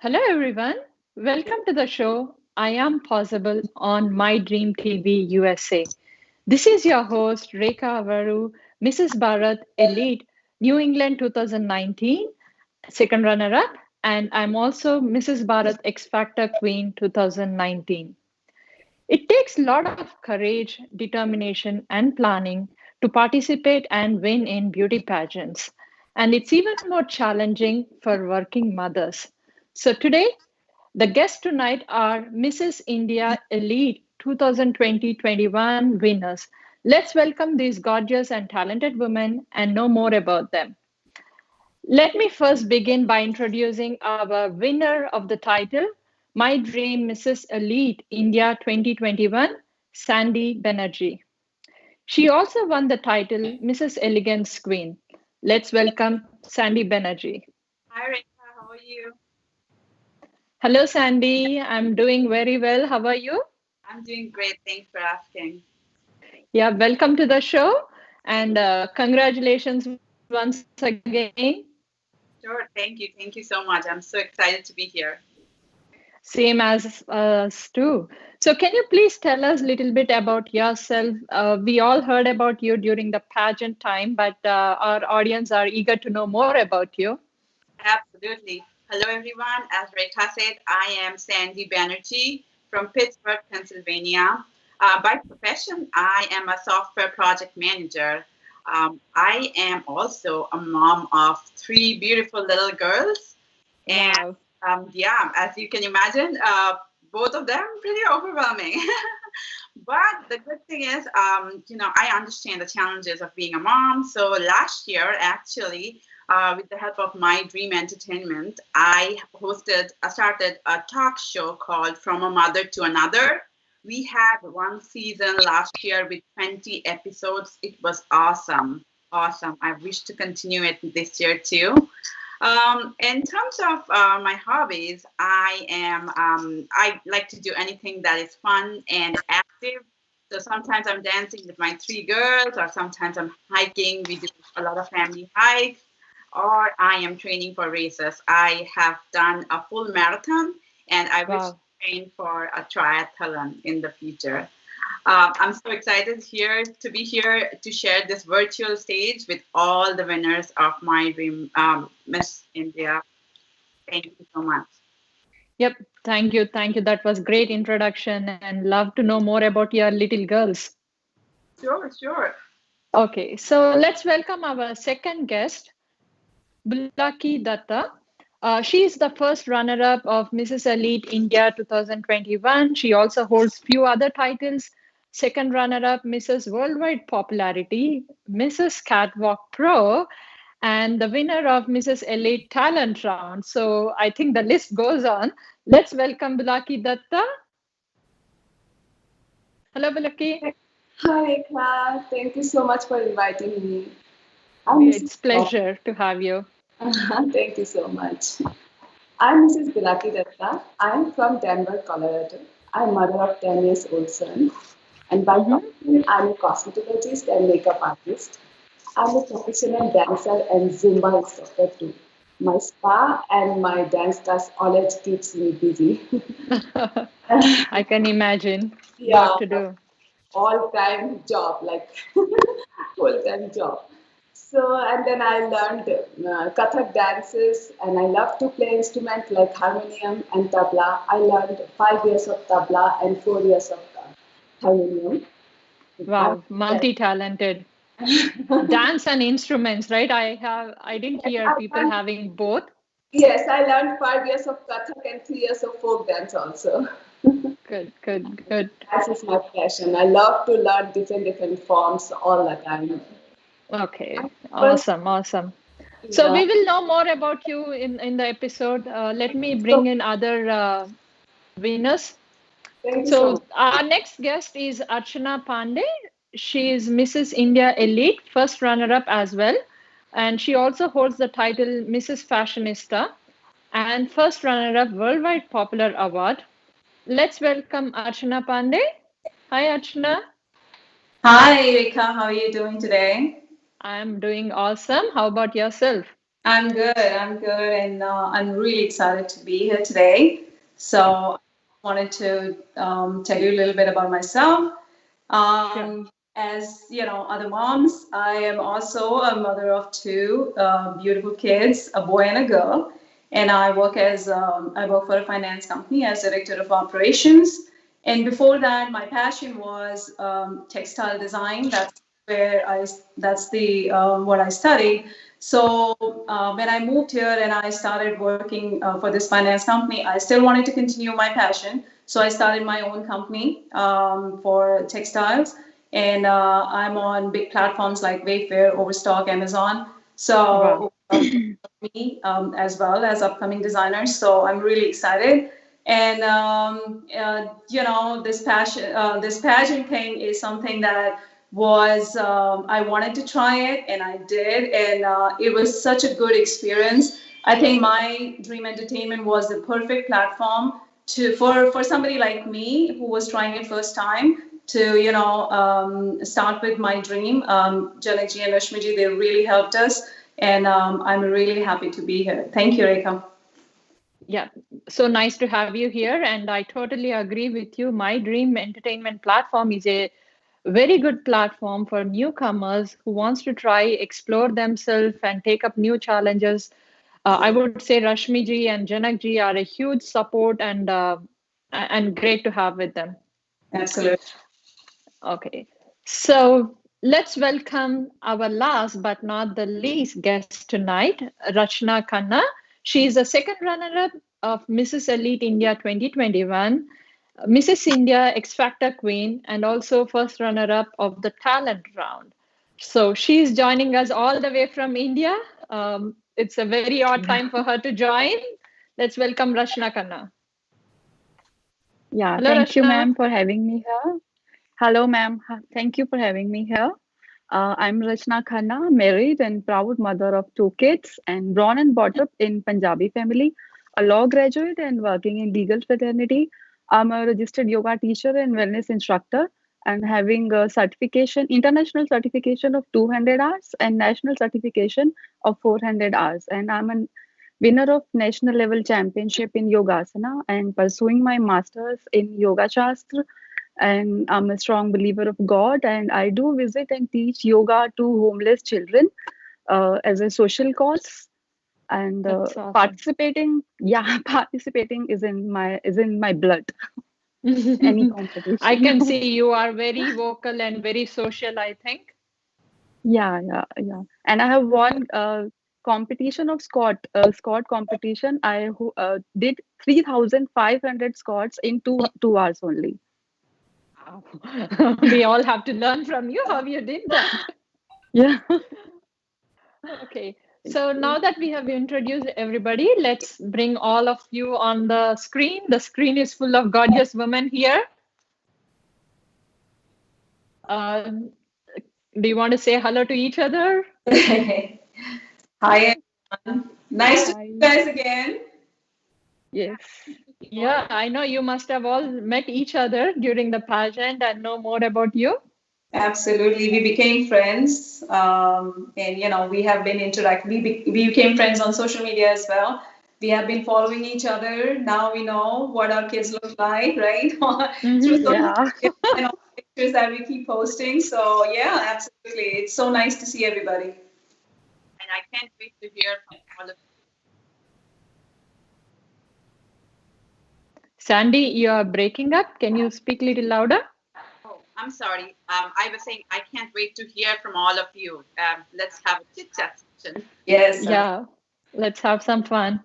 Hello, everyone. Welcome to the show I Am Possible on Mydream TV USA. This is your host, Rekha Avaru, Mrs. Bharat Elite, New England 2019, second runner up, and I'm also Mrs. Bharat X Factor Queen 2019. It takes a lot of courage, determination, and planning to participate and win in beauty pageants. And it's even more challenging for working mothers. So today, the guests tonight are Mrs. India Elite 2020-21 winners. Let's welcome these gorgeous and talented women and know more about them. Let me first begin by introducing our winner of the title, My Dream Mrs. Elite India 2021, Sandy Banerjee. She also won the title Mrs. Elegance Queen. Let's welcome Sandy Banerjee. Hi, Rekha. How are you? Hello, Sandy. I'm doing very well. How are you? I'm doing great. Thanks for asking. Yeah, welcome to the show and congratulations once again. Sure. Thank you. Thank you so much. I'm so excited to be here. Same as us too. So, can you please tell us a little bit about yourself? We all heard about you during the pageant time, but our audience are eager to know more about you. Absolutely. Hello, everyone. As Rekha said, I am Sandy Banerjee from Pittsburgh, Pennsylvania. By profession, I am a software project manager. I am also a mom of three beautiful little girls. And Wow. yeah, as you can imagine, both of them pretty overwhelming. But the good thing is, I understand the challenges of being a mom. So last year, actually, with the help of My Dream Entertainment, started a talk show called From a Mother to Another. We had one season last year with 20 episodes. It was awesome. Awesome. I wish to continue it this year too. In terms of my hobbies, I like to do anything that is fun and active. So sometimes I'm dancing with my three girls, or sometimes I'm hiking. We do a lot of family hikes, or I am training for races. I have done a full marathon, and I wish to Wow. train for a triathlon in the future. I'm so excited here to be here to share this virtual stage with all the winners of my dream Miss India. Thank you so much. Yep. Thank you. Thank you. That was great introduction and love to know more about your little girls. Sure, sure. Okay, so let's welcome our second guest, Bulaki Datta. She is the first runner-up of Mrs. Elite India 2021. She also holds few other titles. Second runner-up, Mrs. Worldwide Popularity, Mrs. Catwalk Pro, and the winner of Mrs. Elite Talent Round. So I think the list goes on. Let's welcome Bulaki Datta. Hello, Bulaki. Hi, Clara. Thank you so much for inviting me. I'm Mrs. It's pleasure to have you. Thank you so much. I'm Mrs. Bilaki Datta. I'm from Denver, Colorado. I'm mother of 10 years old son. And by Mhm. profession, I'm a cosmetologist and makeup artist. I'm a professional dancer and Zumba instructor too. My spa and my dance class always keeps me busy. I can imagine. Yeah, Lot to do. all-time job, like full-time job. So, and then I learned Kathak dances, and I love to play instruments like harmonium and tabla. I learned 5 years of tabla and 4 years of harmonium. And Wow, yes, multi-talented. Dance and instruments, right? I didn't hear I people learned, having both. yes, I learned 5 years of Kathak and 3 years of folk dance also. Good, good, good. Dance is my passion. I love to learn different forms all the time. Okay, I first, awesome, awesome. So yeah. we will know more about you in the episode. Let me So bring in other winners. thank you so So much. our next guest is Archana Pandey. She is Mrs. India Elite, first runner-up as well, and she also holds the title Mrs. Fashionista and first runner-up Worldwide Popular Award. Let's welcome Archana Pandey. Hi, Archana. Hi, Erika. How are you doing today? I'm doing awesome. How about yourself? I'm good. And I'm really excited to be here today. So, I wanted to tell you a little bit about myself. As you know, other moms, I am also a mother of two beautiful kids, a boy and a girl. And I work for a finance company as director of operations. And before that, my passion was textile design. That's the what I studied. So when I moved here and I started working for this finance company, I still wanted to continue my passion. So I started my own company for textiles, and I'm on big platforms like Wayfair, Overstock, Amazon. Wow. So me as well as upcoming designers. So I'm really excited. And this pageant thing is something that was I wanted to try it, and I did, and it was such a good experience. I think my Dream Entertainment was the perfect platform for somebody like me who was trying it first time to start with my dream. Janakji and Rashmiji, they really helped us, and I'm really happy to be here. Thank you, Rekha. Yeah, so nice to have you here. And I totally agree with you. My Dream Entertainment platform is a very good platform for newcomers who wants to try, explore themselves, and take up new challenges. I would say Rashmi ji and Janak ji are a huge support and great to have with them. Absolutely. Okay, so let's welcome our last but not the least guest tonight, Rachna Khanna. She is the second runner-up of Mrs. Elite India 2021, Mrs. India X Factor Queen, and also first runner-up of the talent round. So she's joining us all the way from India. It's a very odd time for her to join. Let's welcome Rachna Khanna. Yeah, Hello, thank you, Rachna. ma'am, for having me here. Hello, ma'am. Thank you for having me here. I'm Rachna Khanna, married and proud mother of two kids, and born and brought up in Punjabi family, a law graduate and working in legal fraternity. I'm a registered yoga teacher and wellness instructor, and having a certification, international certification of 200 hours and national certification of 400 hours. And I'm a winner of national level championship in Yogasana and pursuing my masters in Yoga Shastra. And I'm a strong believer of God, and I do visit and teach yoga to homeless children as a social cause. And That's awesome. participating, yeah, participating is in my blood. Any I competition. can see you are very vocal and very social, I think. Yeah. And I have won competition of Scott competition. Did 3,500 Scots in 2 hours only. Wow. We all have to learn from you how you did that. Yeah. Okay. So now that we have introduced everybody, let's bring all of you on the screen. The screen is full of gorgeous women here. Uh, do you want to say hello to each other? Hi, everyone. Nice to see Hi. you guys again. Yes. Yeah, I know you must have all met each other during the pageant and know more about you. Absolutely, we became friends, and we have been interacting. We became friends on social media as well. We have been following each other. Now we know what our kids look like, right? Through social Yeah. media and all the pictures that we keep posting. So yeah, absolutely, it's so nice to see everybody. And I can't wait to hear from all of Sandy, you are breaking up. Can you speak a little louder? you. Oh, I'm sorry. I was saying I can't wait to hear from all of you. Let's have a chit chat session. Yes. Yeah, let's have some fun.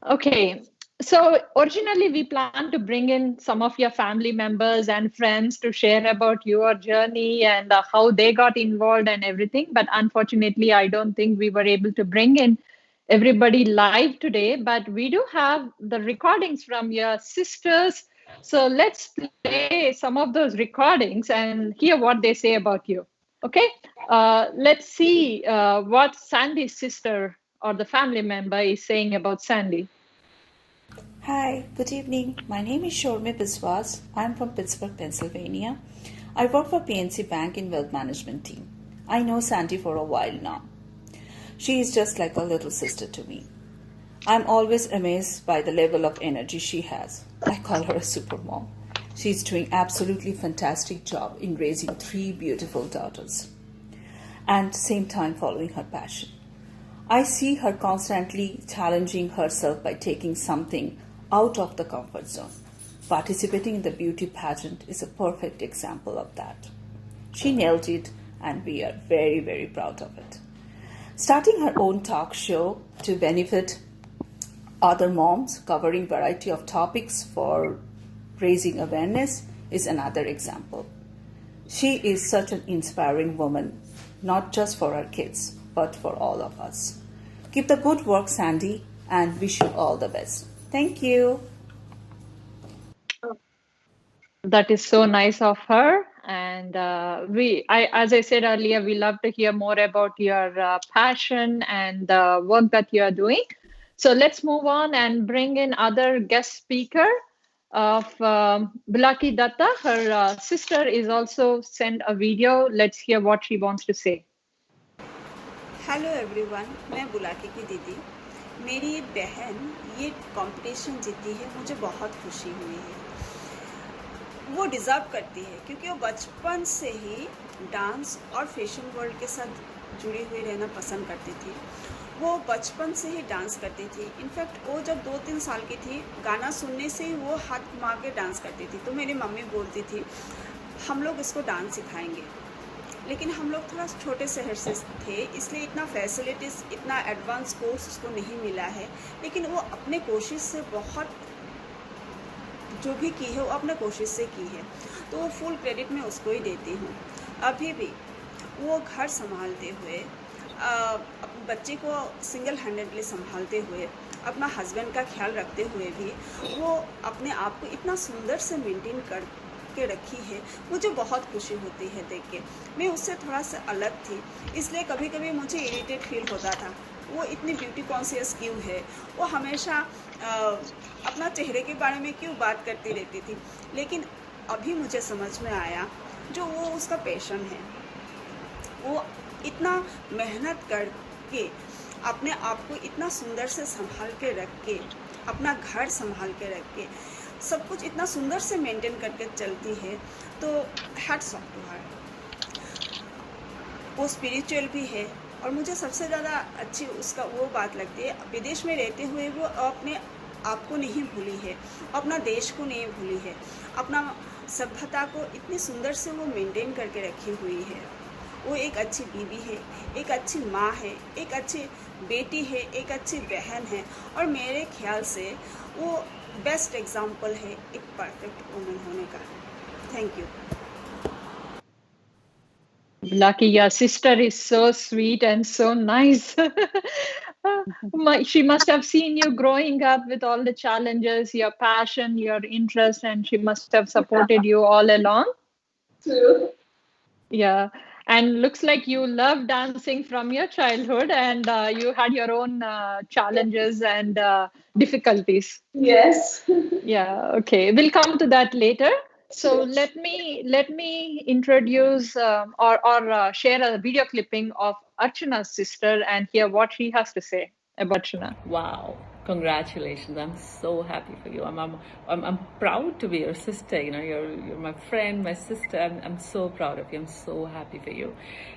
Okay, so originally we planned to bring in some of your family members and friends to share about your journey and how they got involved and everything. But unfortunately, I don't think we were able to bring in everybody live today. But we do have the recordings from your sisters. So let's play some of those recordings and hear what they say about you. Okay, let's see what Sandy's sister or the family member is saying about Sandy. Hi, good evening. My name is Shormi Biswas. I'm from Pittsburgh, Pennsylvania. I work for PNC Bank in Wealth Management team. I know Sandy for a while now. She is just like a little sister to me. I'm always amazed by the level of energy she has. I call her a super mom. She's doing absolutely fantastic job in raising 3 beautiful daughters and same time following her passion. I see her constantly challenging herself by taking something out of the comfort zone. Participating in the beauty pageant is a perfect example of that. She nailed it and we are very, very proud of it. Starting her own talk show to benefit other moms covering variety of topics for raising awareness is another example. She is such an inspiring woman, not just for her kids, but for all of us. Keep the good work, Sandy, and wish you all the best. Thank you. That is so nice of her. And as I said earlier, we love to hear more about your passion and the work that you are doing. So let's move on and bring in other guest speaker of Bibi Datta. Her sister is also sent a video. Let's hear what she wants to say. Hello everyone, मैं बुलाकी की दीदी। मेरी बहन ये competition जीती है, मुझे बहुत खुशी हुई है। वो डिज़र्व करती है क्योंकि वो बचपन से ही डांस और फैशन वर्ल्ड के साथ जुड़ी हुई रहना पसंद करती थी। वो बचपन से ही डांस करती थी। इनफैक्ट वो जब 2-3 साल की थी, गाना सुनने से ही वो हाथ घुमा के डांस करती थी। तो मेरी मम्मी बोलती थी हम लोग इसको डांस सिखाएंगे, लेकिन हम लोग थोड़ा छोटे शहर से थे, इसलिए इतना फैसिलिटीज़, इतना एडवांस कोर्स उसको नहीं मिला है। लेकिन वो अपने कोशिश से बहुत जो भी की है वो अपने कोशिश से की है, तो वो फुल क्रेडिट मैं उसको ही देती हूँ। अभी भी वो घर संभालते हुए, अपने बच्चे को सिंगल हैंडेडली संभालते हुए, अपना हस्बैंड का ख्याल रखते हुए भी वो अपने आप को इतना सुंदर से मेंटेन कर के रखी है। मुझे बहुत खुशी होती है देख के। मैं उससे थोड़ा सा अलग थी, इसलिए कभी कभी मुझे इरिटेट फील होता था। वो इतनी ब्यूटी कॉन्शियस क्यों है, वो हमेशा अपना चेहरे के बारे में क्यों बात करती रहती थी। लेकिन अभी मुझे समझ में आया जो वो उसका पैशन है। वो इतना मेहनत करके अपने आप को इतना सुंदर से संभाल के रख के, अपना घर संभाल के रख के, सब कुछ इतना सुंदर से मेंटेन करके चलती है, तो हैट्स ऑफ टू हर। वो स्पिरिचुअल भी है और मुझे सबसे ज़्यादा अच्छी उसका वो बात लगती है, विदेश में रहते हुए वो अपने आप को नहीं भूली है, अपना देश को नहीं भूली है, अपना सभ्यता को इतनी सुंदर से वो मेंटेन करके रखी हुई है। वो एक अच्छी बीवी है, एक अच्छी माँ है, एक अच्छी बेटी है, एक अच्छी बहन है, और मेरे ख्याल से वो बेस्ट एग्जाम्पल है एक परफेक्ट वुमन होने का। Thank you. Lucky, your sister is so sweet and so nice. She must have seen you growing up with all the challenges, your passion, your interest, and she must have supported you all along. True. Yeah. And looks like you love dancing from your childhood, and you had your own challenges and difficulties. Yes. Yeah, okay. We'll come to that later. So let me introduce or share a video clipping of Archana's sister and hear what she has to say about Archana. Wow. Congratulations. I'm so happy for you. I'm proud to be your sister. You know, you're my friend, my sister. I'm so proud of you. I'm so happy for you.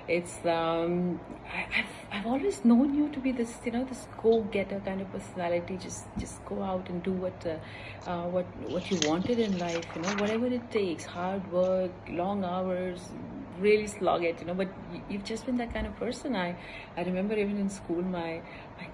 It's I've always known you to be this, you know, this go-getter kind of personality. Just go out and do what you wanted in life, you know, whatever it takes, hard work, long hours, really slog it, you know. But you've just been that kind of person. I remember even in school, my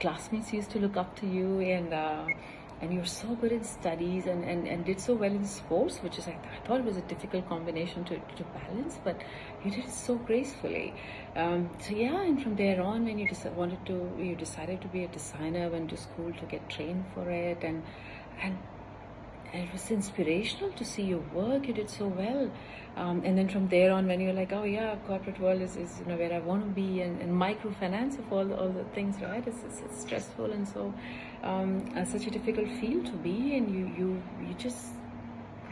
classmates used to look up to you, and you're so good in studies and did so well in sports, which is I thought it was a difficult combination to balance, but you did it so gracefully. So yeah, and from there on, when you decided to be a designer, went to school to get trained for it, and it was inspirational to see your work. You did so well, and then from there on, when you're like, oh yeah, corporate world is you know where I want to be, and microfinance of all the things, right? It's stressful and so such a difficult field to be, and you just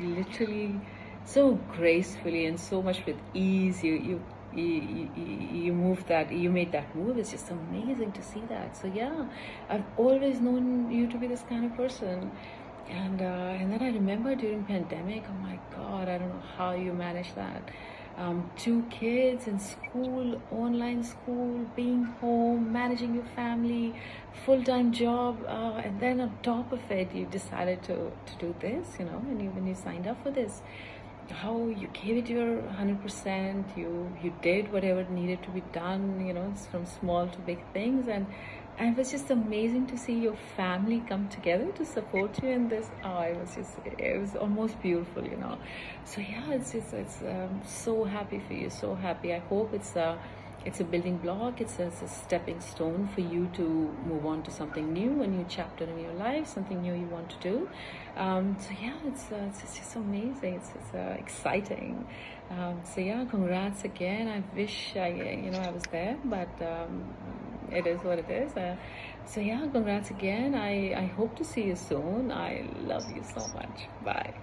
literally so gracefully and so much with ease you you moved that, you made that move. It's just amazing to see that. So yeah, I've always known you to be this kind of person. And then I remember during pandemic, oh my God, I don't know how you managed that. Two kids in school, online school, being home, managing your family, full-time job, and then on top of it, you decided to do this, when you signed up for this, how you gave it your 100%. You did whatever needed to be done, it's from small to big things, and it was just amazing to see your family come together to support you in this. Oh, it was almost beautiful. So yeah, it's so happy for you, so happy. I hope it's a building block. It's a stepping stone for you to move on to something new, a new chapter in your life, something new you want to do. So yeah, it's just amazing. It's exciting. So yeah, congrats again. I wish I was there, but it is what it is. So yeah, congrats again. I hope to see you soon. I love you so much. Bye.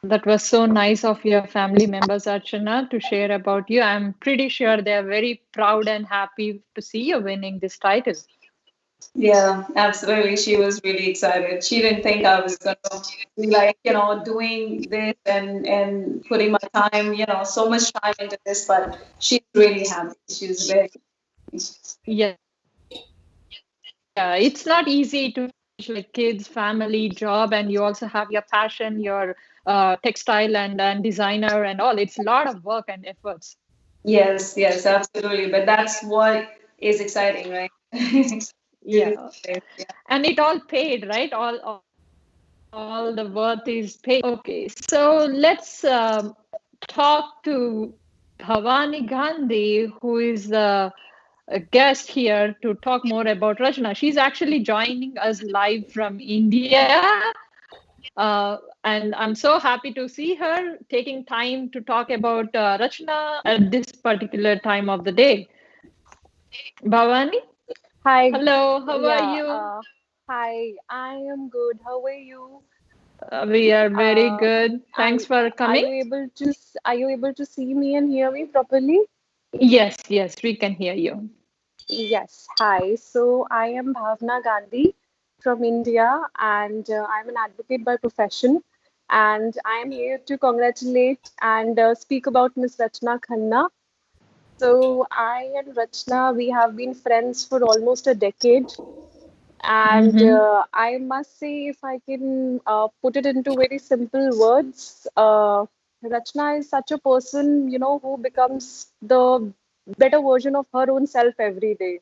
That was so nice of your family members, Archana, to share about you. I'm pretty sure they're very proud and happy to see you winning this title. Yeah, absolutely. She was really excited. She didn't think I was gonna be like, doing this and putting my time, so much time into this, but she's really happy. She was very Yeah, it's not easy to manage like kids, family, job, and you also have your passion, your textile and designer and all. It's a lot of work and efforts. Yes, yes, absolutely. But that's what is exciting, right? Yeah, and it all paid, right? All the worth is paid. Okay, so let's talk to Bhavani Gandhi, who is a guest here to talk more about Rachna. She's actually joining us live from India. And I'm so happy to see her taking time to talk about Rachna at this particular time of the day. Bhavani, Hi, hello, how are yeah, you? hi, I am good. How are you? We are very Uh, good. are Thanks for are coming. you able to are you able to see me and hear me properly? Yes, yes, we can hear you. Yes. Hi. So I am Bhavna Gandhi from India, and I'm an advocate by profession. And I am here to congratulate and speak about Miss Rachna Khanna. So I and Rachna, we have been friends for almost a decade. And Mm-hmm. I must say, if I can put it into very simple words, Rachna is such a person, who becomes the better version of her own self every day.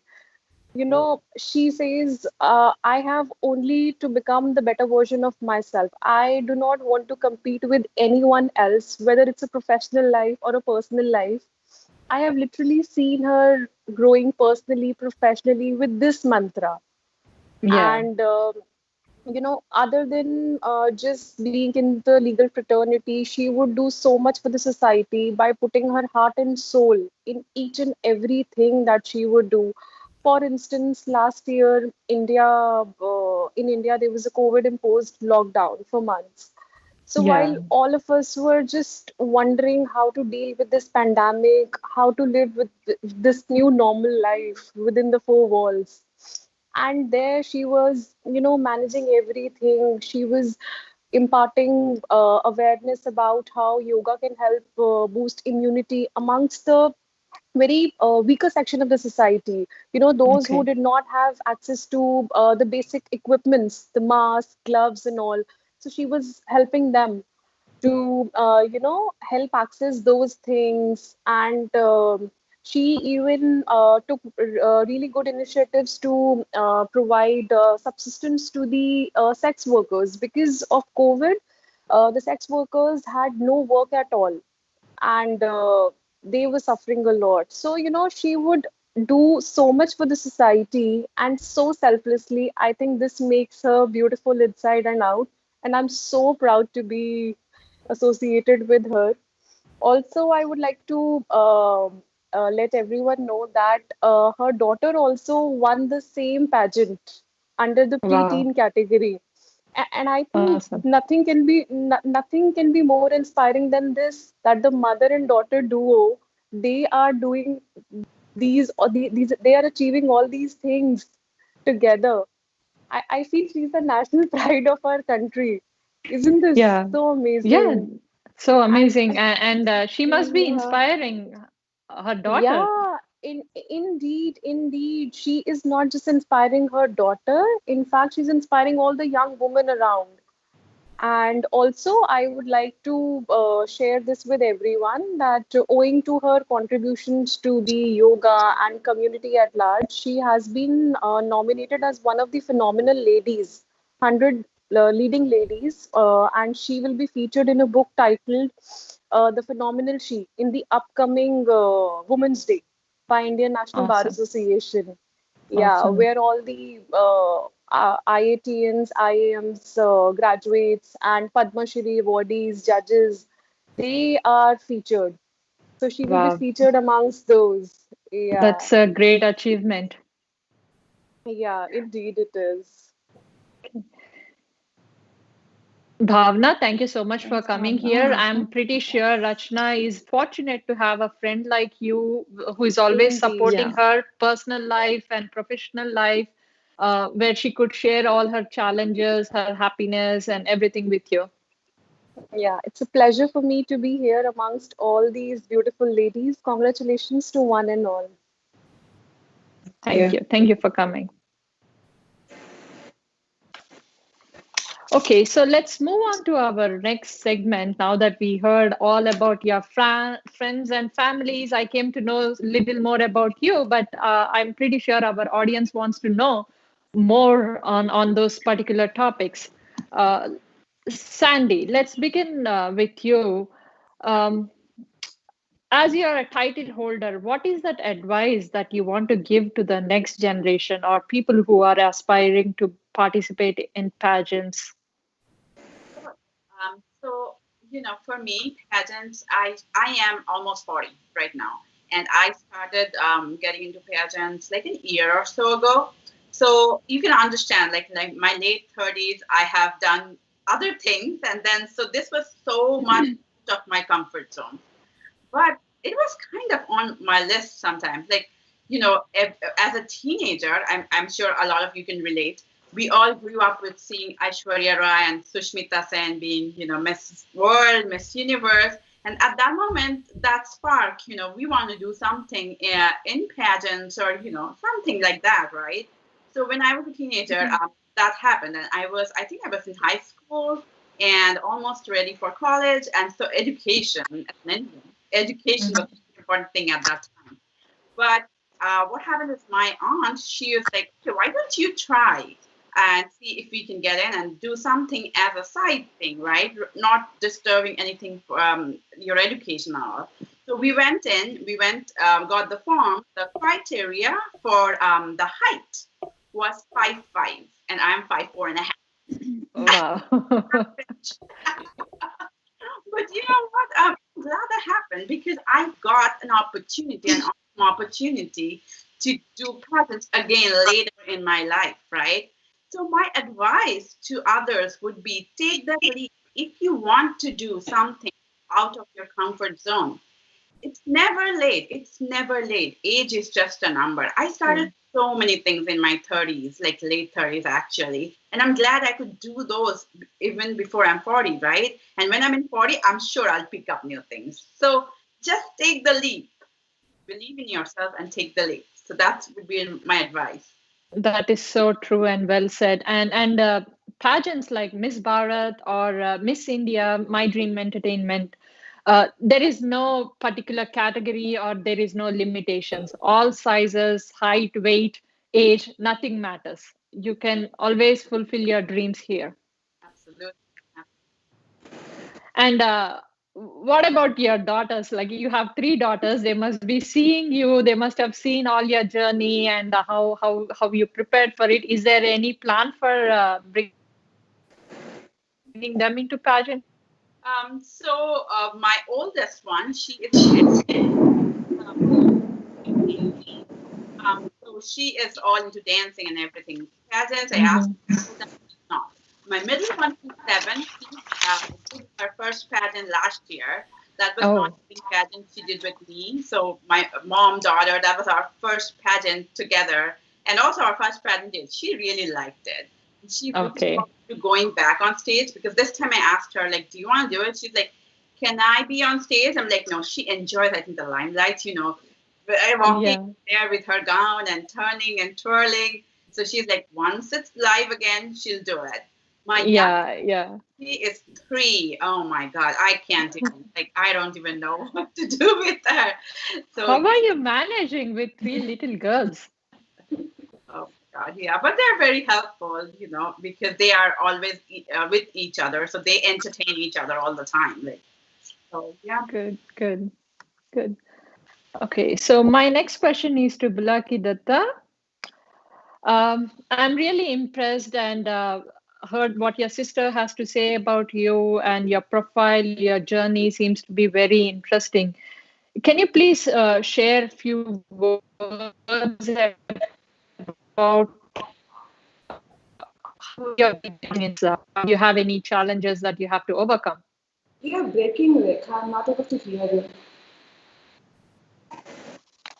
She says, I have only to become the better version of myself. I do not want to compete with anyone else, whether it's a professional life or a personal life. I have literally seen her growing personally, professionally with this mantra. Yeah, And other than just being in the legal fraternity, she would do so much for the society by putting her heart and soul in each and everything that she would do. For instance, last year, in India, there was a COVID imposed lockdown for months. So while yeah, all of us were just wondering how to deal with this pandemic, how to live with this new normal life within the four walls, and there she was, managing everything. She was imparting awareness about how yoga can help boost immunity amongst the very weaker section of the society, those who okay. did not have access to the basic equipments, the masks, gloves and all. So she was helping them to help access those things. And she even took really good initiatives to provide subsistence to the sex workers. Because of COVID, the sex workers had no work at all, and they were suffering a lot. So she would do so much for the society and so selflessly. I think this makes her beautiful inside and out, and I'm so proud to be associated with her. Also, I would like to let everyone know that her daughter also won the same pageant under the Wow. preteen category. And I think Awesome. nothing can be more inspiring than this, that the mother and daughter duo, they are doing these they are achieving all these things together. I feel she's the national pride of our country. Isn't this Yeah. so Yeah. amazing? So And amazing. And she must be yeah, inspiring her daughter. yeah, indeed, she is not just inspiring her daughter. In fact, she's inspiring all the young women around. And also, I would like to share this with everyone that owing to her contributions to the yoga and community at large, she has been nominated as one of the phenomenal ladies, 100 leading ladies, and she will be featured in a book titled The Phenomenal She in the upcoming Women's Day by Indian National Bar Awesome. Association. Yeah, Awesome. where all the IITians, IIMs, graduates, and Padma Shri awardees, judges, they are featured. So she will be Wow. featured amongst those. Yeah, That's a great achievement. yeah, indeed it is. Bhavna, thank you so much for Thanks, coming Bhavna. here. I'm pretty sure Rachna is fortunate to have a friend like you who is always Indeed. supporting Yeah. her personal life and professional life, where she could share all her challenges, her happiness, and everything with you. Yeah, it's a pleasure for me to be here amongst all these beautiful ladies. Congratulations to one and all. Thank you. Thank you for coming. Okay, so let's move on to our next segment. Now that we heard all about your friends and families, I came to know a little more about you, but I'm pretty sure our audience wants to know more on those particular topics. Uh, Sandy, let's begin with you. Um, as you're a title holder, what is that advice that you want to give to the next generation or people who are aspiring to participate in pageants? Sure. So for me, pageants, I am almost 40 right now, and I started getting into pageants like a year or so ago. So you can understand, like my late 30s, I have done other things, and then so this was so much out of my comfort zone. But it was kind of on my list sometimes. Like, as a teenager, I'm sure a lot of you can relate. We all grew up with seeing Aishwarya Rai and Sushmita Sen being, Miss World, Miss Universe. And at that moment, that spark, we want to do something in pageants or, something like that, right? So when I was a teenager, that happened. And I think I was in high school and almost ready for college. And so education, as an Indian, education was the important thing at that time. But what happened is my aunt, she was like, okay, why don't you try and see if we can get in and do something as a side thing, right? Not disturbing anything from your education hour. So we went in, got the form. The criteria for the height was 5'5", and I'm 5'4" and a half. Wow. But you know what? I'm glad that happened because I got an awesome opportunity to do presents again later in my life, right? So my advice to others would be take that leap. If you want to do something out of your comfort zone, it's never late. It's never late. Age is just a number. I started so many things in my 30s, like late 30s actually. And I'm glad I could do those even before I'm 40, right? And when I'm in 40, I'm sure I'll pick up new things. So just take the leap. Believe in yourself and take the leap. So that would be my advice. That is so true and well said. And pageants like Miss Bharat or Miss India, My Dream Entertainment, there is no particular category or there is no limitations. All sizes, height, weight, age, nothing matters. You can always fulfill your dreams here. Absolutely. And what about your daughters? Like you have three daughters, they must be seeing you. They must have seen all your journey and how you prepared for it. Is there any plan for bringing them into pageant? My oldest one, she is in so she is all into dancing and everything. Pageants, I asked her, not. my middle one is 7. She did her first pageant last year. That was not Oh, the pageant she did with me. So my mom, daughter, that was our first pageant together. And also our first pageant did. She really liked it. She's looking okay. forward to going back on stage because this time I asked her, like, do you want to do it? She's like, can I be on stage? I'm like, no, she enjoys, I think, the limelight, walking Yeah, there with her gown and turning and twirling. So she's like, once it's live again, she'll do it. My young yeah, yeah. she is 3. Oh my God, I can't even, like, I don't even know what to do with her. So, How are you managing with three little girls? oh God, yeah, but they're very helpful, because they are always with each other, so they entertain each other all the time. Like, so yeah. Good, good, good. Okay, so my next question is to Bulaki Datta. I'm really impressed and heard what your sister has to say about you and your profile. Your journey seems to be very interesting. Can you please share a few words about how your beginnings are? Do you have any challenges that you have to overcome? You're breaking, Rekha. I'm not able to hear you.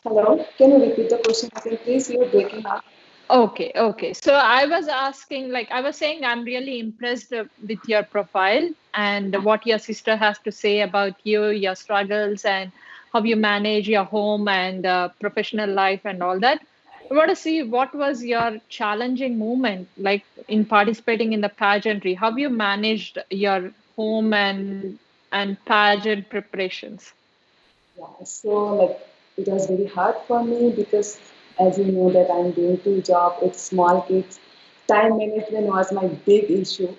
Hello? Can you repeat the question again, please? You're breaking up. Okay, okay. So I was asking, like, I was saying, I'm really impressed with your profile and what your sister has to say about you, your struggles, and how you manage your home and professional life and all that. I want to see what was your challenging moment, like in participating in the pageantry. How you managed your home and pageant preparations? Yeah, so like it was very hard for me because as you know that I'm doing two jobs with small kids. Time management was my big issue.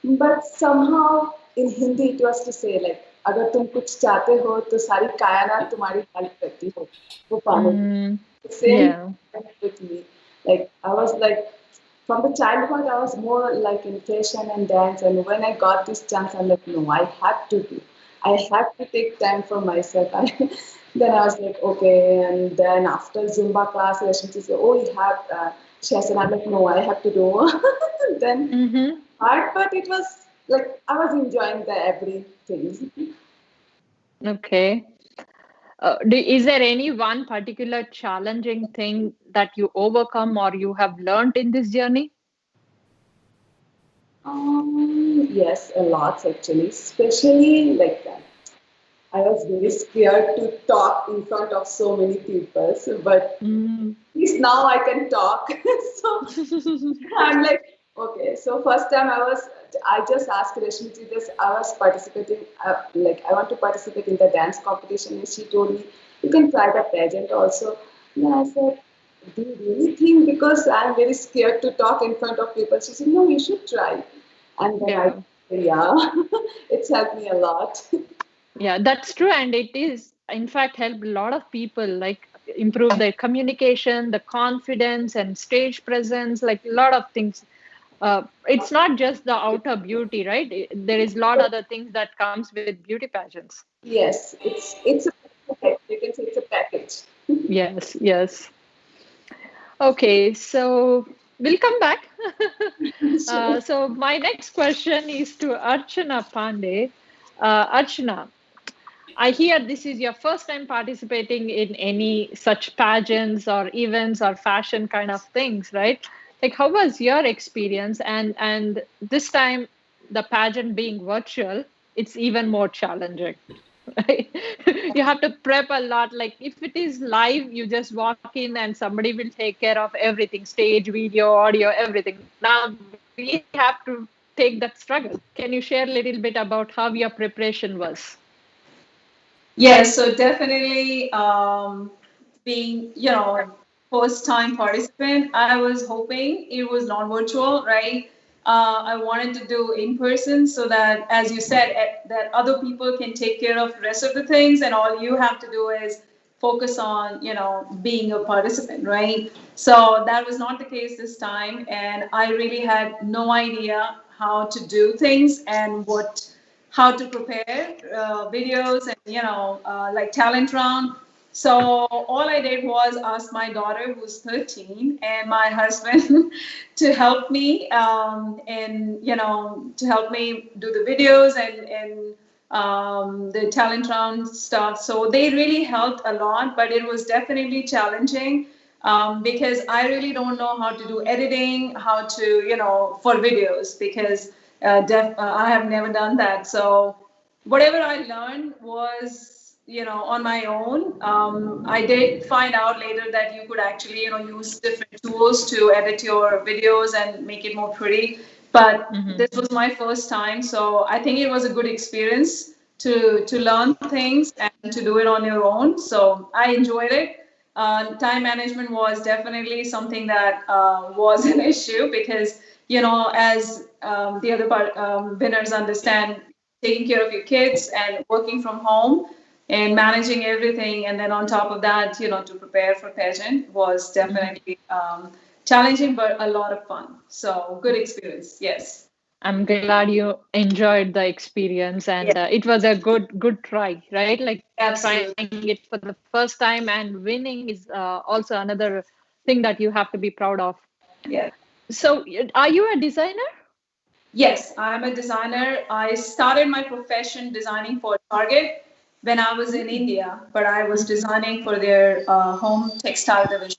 But somehow in Hindi it was to say like अगर तुम कुछ चाहते हो तो सारी कायनात तुम्हारी help करती हो वो पाने के Mm, the same yeah. with me. Like I was like from the childhood I was more like in fashion and dance and when I got this chance I'm like no I had to do. I had to take time for myself. Then I was like okay and then after Zumba class she said oh you have chess and I'm like no I have to do. Then Mm-hmm. hard but it was like I was enjoying the everything. Okay. Is there any one particular challenging thing that you overcome or you have learned in this journey? Yes, a lot actually, especially like I was very scared to talk in front of so many people, but Mm. at least now I can talk. So I'm like, okay. So first time I just asked Rashmi to this. I was participating, like I want to participate in the dance competition, and she told me you can try the pageant also. And then I said, do you really think because I'm very scared to talk in front of people? She said, no, you should try. And then I, Yeah. yeah, it's helped me a lot. Yeah, that's true. And it is, in fact, helped a lot of people like improve their communication, the confidence, and stage presence, like a lot of things. It's not just the outer beauty, right? There is a lot other things that comes with beauty pageants. Yes, it's a package. You can say it's a package. Yes, yes. Okay, so we'll come back. So my next question is to Archana Pandey. Archana, I hear this is your first time participating in any such pageants or events or fashion kind of things, right? Like, how was your experience? And this time, the pageant being virtual, it's even more challenging. Right? You have to prep a lot. Like if it is live, you just walk in and somebody will take care of everything, stage, video, audio, everything. Now we have to take that struggle. Can you share a little bit about how your preparation was? Yes, so definitely being, first time participant, I was hoping it was not virtual, right? I wanted to do in person so that, as you said, that other people can take care of the rest of the things, and all you have to do is focus on, being a participant, right? So that was not the case this time, and I really had no idea how to do things and how to prepare videos and like talent round. So all I did was ask my daughter, who's 13, and my husband to help me, and to help me do the videos and the talent round stuff. So they really helped a lot, but it was definitely challenging, because I really don't know how to do editing, how to, for videos, because I have never done that. So whatever I learned was, on my own. I did find out later that you could actually, use different tools to edit your videos and make it more pretty. But this was my first time, so I think it was a good experience to learn things and to do it on your own. So I enjoyed it. Time management was definitely something that was an issue, because, as the other winners understand, taking care of your kids and working from home and managing everything, and then on top of that, to prepare for pageant was definitely challenging, but a lot of fun. So good experience. Yes. I'm glad you enjoyed the experience, and Yeah, it was a good try, right? Like trying absolutely. it for the first time and winning is also another thing that you have to be proud of. Yeah. So, are you a designer? Yes, I'm a designer. I started my profession designing for Target when I was in India, but I was designing for their home textile division.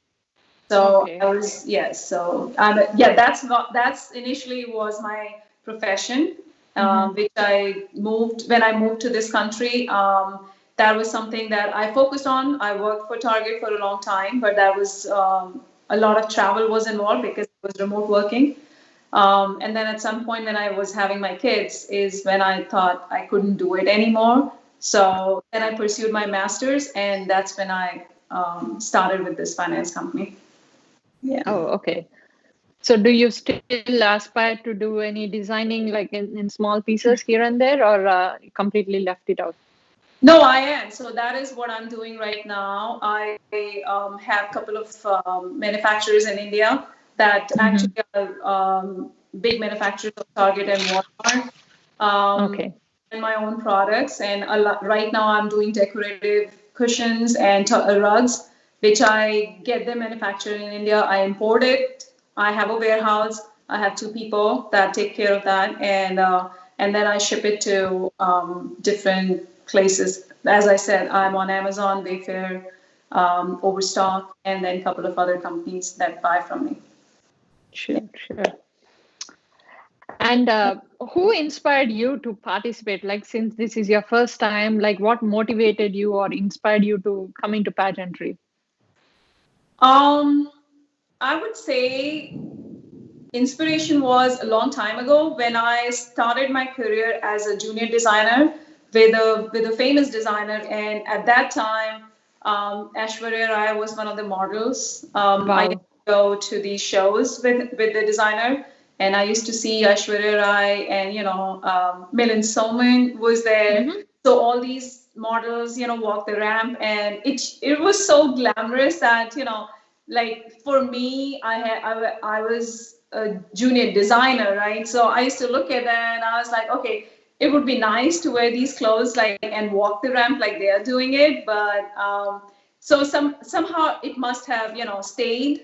So I Okay. was, yes. So yeah, that's initially was my profession, which I moved when I moved to this country. That was something that I focused on. I worked for Target for a long time, but that was a lot of travel was involved because it was remote working. And then at some point when I was having my kids is when I thought I couldn't do it anymore. So then I pursued my master's, and that's when I started with this finance company. Yeah. Oh, okay. So, do you still aspire to do any designing, like in small pieces here and there, or completely left it out? No, I am. So that is what I'm doing right now. I have a couple of manufacturers in India that actually are big manufacturers of Target and Walmart. Um, Okay. and my own products, and right now I'm doing decorative cushions and rugs, which I get them manufactured in India. I import it. I have a warehouse. I have two people that take care of that, and then I ship it to different places. As I said, I'm on Amazon, Wayfair, Overstock, and then a couple of other companies that buy from me. Sure, sure. And who inspired you to participate? Like, since this is your first time, like, what motivated you or inspired you to come into pageantry? Um, I would say inspiration was a long time ago when I started my career as a junior designer with a famous designer, and at that time, Aishwarya Rai was one of the models. I used Wow. to go to these shows with the designer, and I used to see Aishwarya Rai, and Milind Soman was there. Hmm. So all these models, walk the ramp, and it was so glamorous that like for me, I was a junior designer, right? So I used to look at that and I was like, okay, it would be nice to wear these clothes like and walk the ramp like they are doing it, but so somehow it must have stayed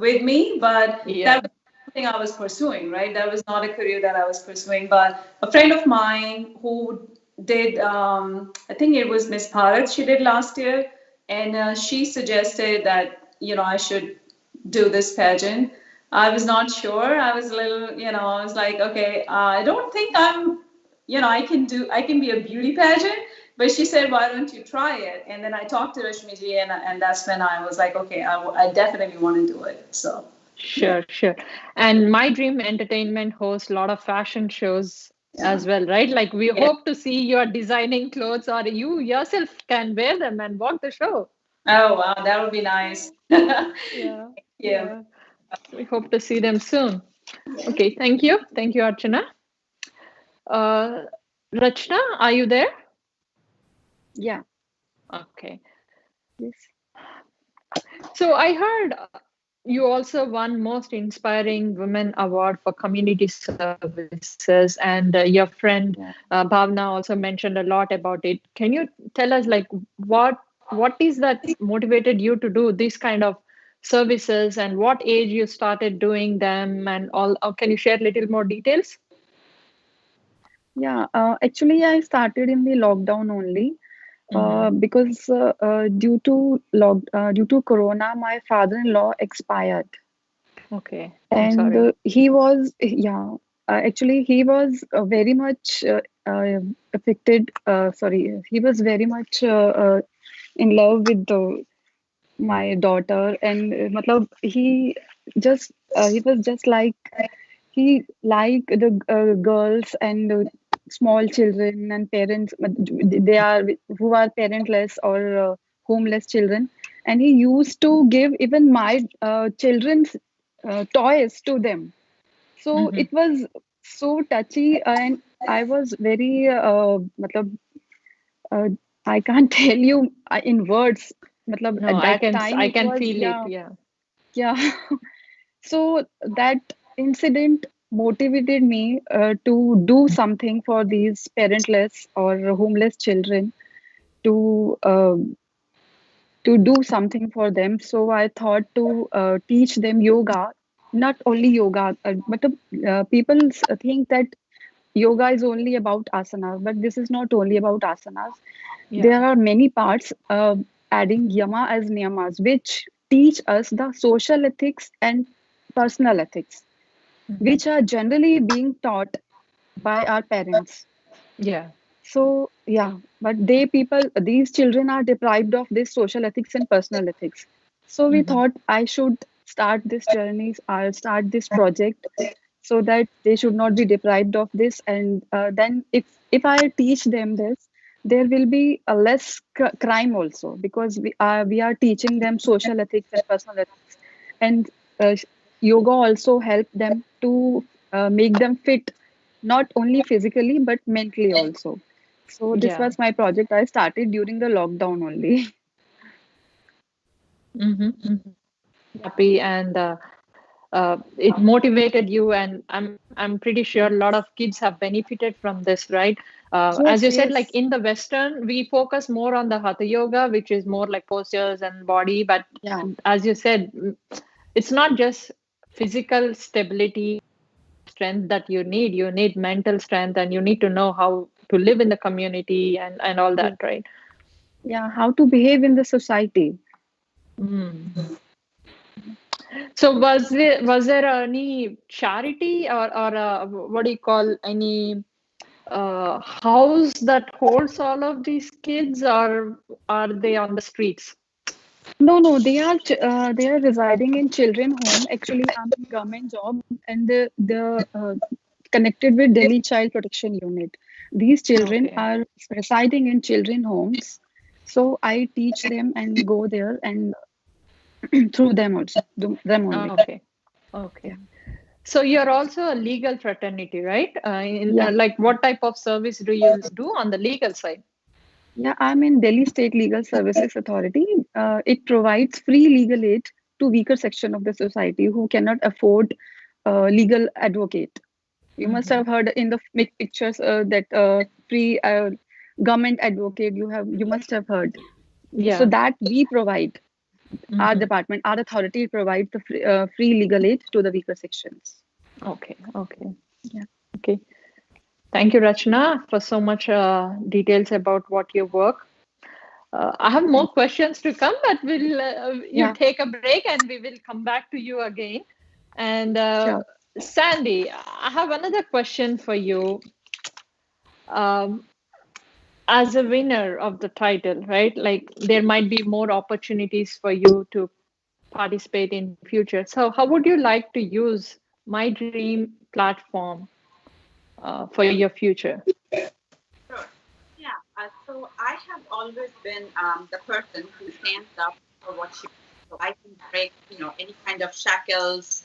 with me, but that Yeah. was something I was pursuing, right? That was not a career that I was pursuing, but a friend of mine who did, I think it was Miss Bharat she did last year, and she suggested that I should do this pageant. I was not sure. I was a little, I was like, okay, I don't think I can be a beauty pageant. But she said, why don't you try it? And then I talked to Rashmiji, and that's when I was like, okay, I definitely want to do it. So, yeah, Sure, sure. And My Dream Entertainment hosts a lot of fashion shows yeah, as well, right? Like, we yeah. hope to see you are designing clothes, or you yourself can wear them and walk the show. Oh, wow, that would be nice. Yeah, Yeah. yeah. We hope to see them soon. Okay, thank you. Thank you, Archana. Uh, Rachna, are you there? Yeah. Okay. Yes. So I heard you also won Most Inspiring Women Award for Community Services, and your friend Yeah. Bhavna also mentioned a lot about it. Can you tell us, like, what what is that motivated you to do this kind of services, and what age you started doing them and all? Can you share a little more details? Yeah, actually, I started in the lockdown only because due to Corona, my father-in-law expired, Okay, I'm and sorry. he was actually he was very much affected. Sorry, he was very much in love with my daughter, and matlab, he was just like he like the girls and small children and parents they are who are parentless or homeless children, and he used to give even my children's toys to them. So Mm-hmm. it was so touchy, and I was very matlab, uh, I can't tell you in words. Matlab, No, at that time I it can was, feel it. yeah, Yeah. yeah. So that incident motivated me to do something for these parentless or homeless children, to uh, to do something for them. So I thought to teach them yoga, not only yoga, but people think that yoga is only about asanas, but this is not only about asanas. Yeah. There are many parts, adding yama as niyamas, which teach us the social ethics and personal ethics, Mm-hmm. which are generally being taught by our parents. Yeah. So, yeah, but these children are deprived of this social ethics and personal ethics. So we Mm-hmm. thought I should start this journey, I'll start this project so that they should not be deprived of this. And then if I teach them this, there will be a less crime also, because we are teaching them social ethics and personal ethics. And uh, yoga also help them to make them fit, not only physically but mentally also. So this Yeah. was my project. I started during the lockdown only. Mm-hmm. Mm-hmm. Happy, and it motivated you, and I'm pretty sure a lot of kids have benefited from this, right? As Yes, you said, like yes. in the Western, we focus more on the Hatha Yoga, which is more like postures and body. But Yeah. as you said, it's not just physical stability, strength that you need. You need mental strength, and you need to know how to live in the community and all Yeah. that, right? Yeah. How to behave in the society. Mm. So was there any charity, or what do you call, any house that holds all of these kids, or are they on the streets? No, no, they are residing in children home. Actually, I'm in government job, and the connected with Delhi Child Protection Unit. These children Okay. are residing in children homes, so I teach them and go there and through them also, them only. Okay. Yeah, Okay. So you're also a legal fraternity, right? yeah, Like what type of service do you do on the legal side? yeah. I'm in Delhi State Legal Services Authority. It provides free legal aid to weaker section of the society who cannot afford legal advocate. You must Hmm. have heard in the pictures that free government advocate. You must have heard. So Yeah. that we provide. Our Hmm. department, our authority provides the free legal aid to the weaker sections. Okay. Okay. Yeah. Okay. Thank you, Rachna, for so much details about what you work. I have more Thank you. questions to come, but you Yeah. take a break and we will come back to you again. And Sure. Sandy, I have another question for you. Um, as a winner of the title, right? Like there might be more opportunities for you to participate in future. So how would you like to use My Dream platform for your future? Sure. Yeah. So I have always been the person who stands up for what she wants. So I can break, any kind of shackles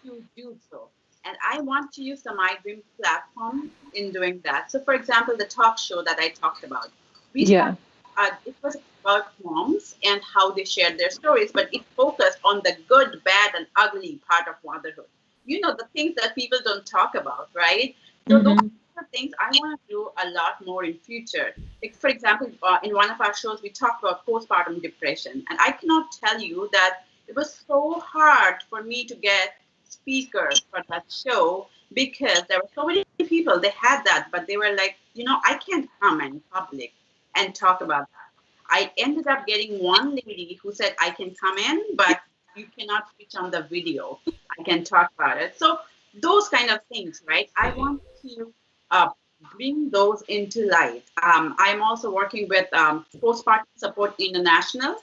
to do so. And I want to use the My Dream platform in doing that. So, for example, the talk show that I talked about, we Yeah. started. It was about moms and how they shared their stories, but it focused on the good, bad, and ugly part of motherhood. The things that people don't talk about, right? So those Mm-hmm. of things I want to do a lot more in future. Like, for example, in one of our shows, we talked about postpartum depression. And I cannot tell you that it was so hard for me to get speakers for that show because there were so many people, they had that, but they were like, I can't come in public and talk about that. I ended up getting one lady who said, I can come in, but you cannot switch on the video. I can talk about it. So those kind of things, right? I want to bring those into light. I'm also working with Postpartum Support International,